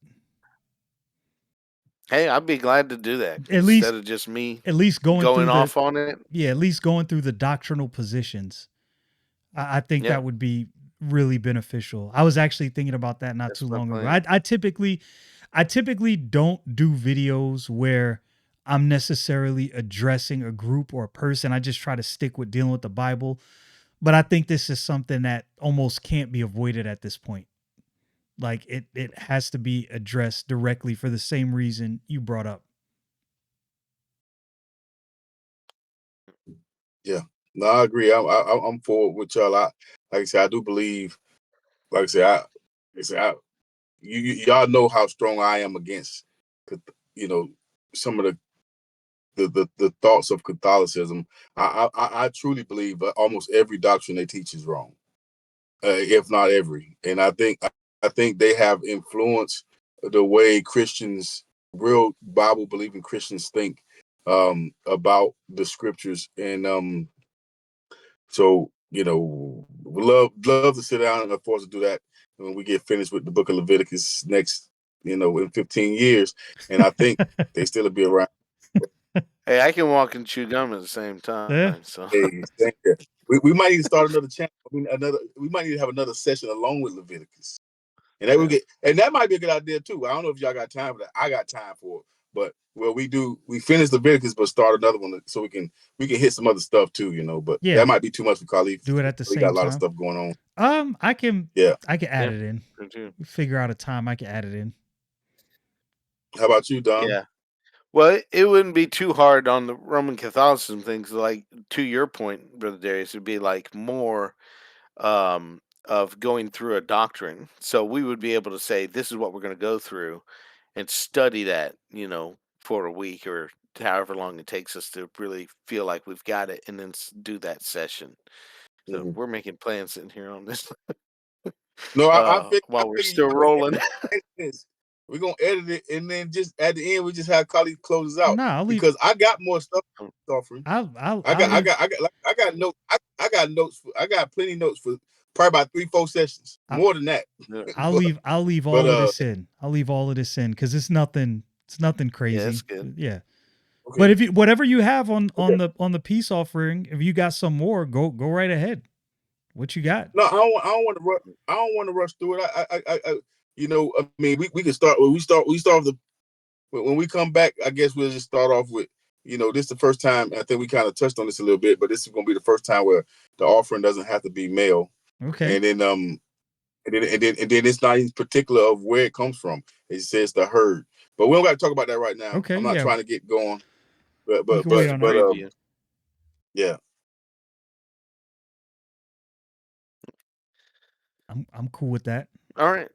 Hey, I'd be glad to do that At instead least of just me at least going going through the off on it. yeah, at least going through the doctrinal positions. I think Yeah, that would be really beneficial. I was actually thinking about that not that's too my long ago. plan. I typically don't do videos where I'm necessarily addressing a group or a person. I just try to stick with dealing with the Bible. But I think this is something that almost can't be avoided at this point. Like it has to be addressed directly for the same reason you brought up. Yeah, no, I agree. I'm forward with y'all. Like I said, I do believe. Like I said, y'all know how strong I am against, you know, some of the thoughts of Catholicism. I truly believe that almost every doctrine they teach is wrong, if not every. And I think they have influenced the way Christians, real Bible believing Christians, think about the scriptures. And so we love to sit down and of course to do that when we get finished with the book of Leviticus next, in 15 years. And I think they still will be around. Hey, I can walk and chew gum at the same Yeah. time. So Hey, thank you. We might need to start another channel. I mean, we might need to have another session along with Leviticus. And that yeah. that might be a good idea too. I don't know if y'all got time for that. I got time for it. But we finish Leviticus, but start another one so we can hit some other stuff too, But Yeah. that might be too much for Khalif. Do it at the We got same a lot of time. stuff going on. I can Yeah. add Yeah. it in. Me too. Figure out a time I can add it in. How about you, Don? Yeah. Well, it wouldn't be too hard on the Roman Catholicism things. Like, to your point, Brother Darius, it'd be like more of going through a doctrine. So we would be able to say, this is what we're going to go through and study that, for a week or however long it takes us to really feel like we've got it, and then do that session. So Mhm. we're making plans sitting here on this No, I while we're figure you still go ahead rolling. and edit this. We're gonna edit it, and then just at the end we just have Khalif close out No, I'll leave. because I got more stuff offering. I'll leave. I got notes. I got notes. I got plenty of notes for probably about 3-4 sessions, I, more than that. Yeah, I'll leave but all of this in. I'll leave all of this in because it's nothing yeah, it's crazy. good. Yeah. okay, But if you whatever you have on okay. the peace offering, if you got some more, go right ahead. What you got? No, I don't want to rush. I don't want to rush through it. I mean, we can start. We start with the when we come back. I guess we'll just start off with this is the first time. I think we kind of touched on this a little bit, but this is going to be the first time where the offering doesn't have to be male. Okay. And then it's not even particular of where it comes from. It says the herd, but we don't got to talk about that right now. Okay, I'm not yeah. trying to get going, but We can wait on that. Preview. Yeah. I'm cool with that. All right.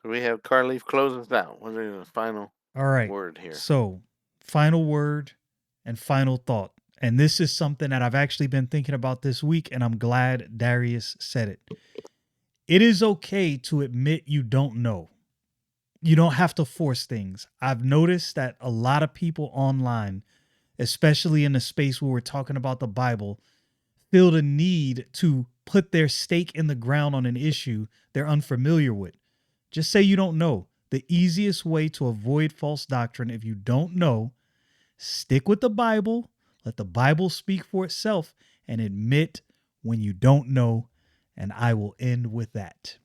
So we have Carleaf close us out. What is the final All right. word here? So, final word and final thought. And this is something that I've actually been thinking about this week, and I'm glad Darius said it. It is okay to admit you don't know. You don't have to force things. I've noticed that a lot of people online, especially in the space where we're talking about the Bible, feel the need to put their stake in the ground on an issue they're unfamiliar with. Just say you don't know. The easiest way to avoid false doctrine, if you don't know, stick with the Bible, let the Bible speak for itself, and admit when you don't know. And I will end with that.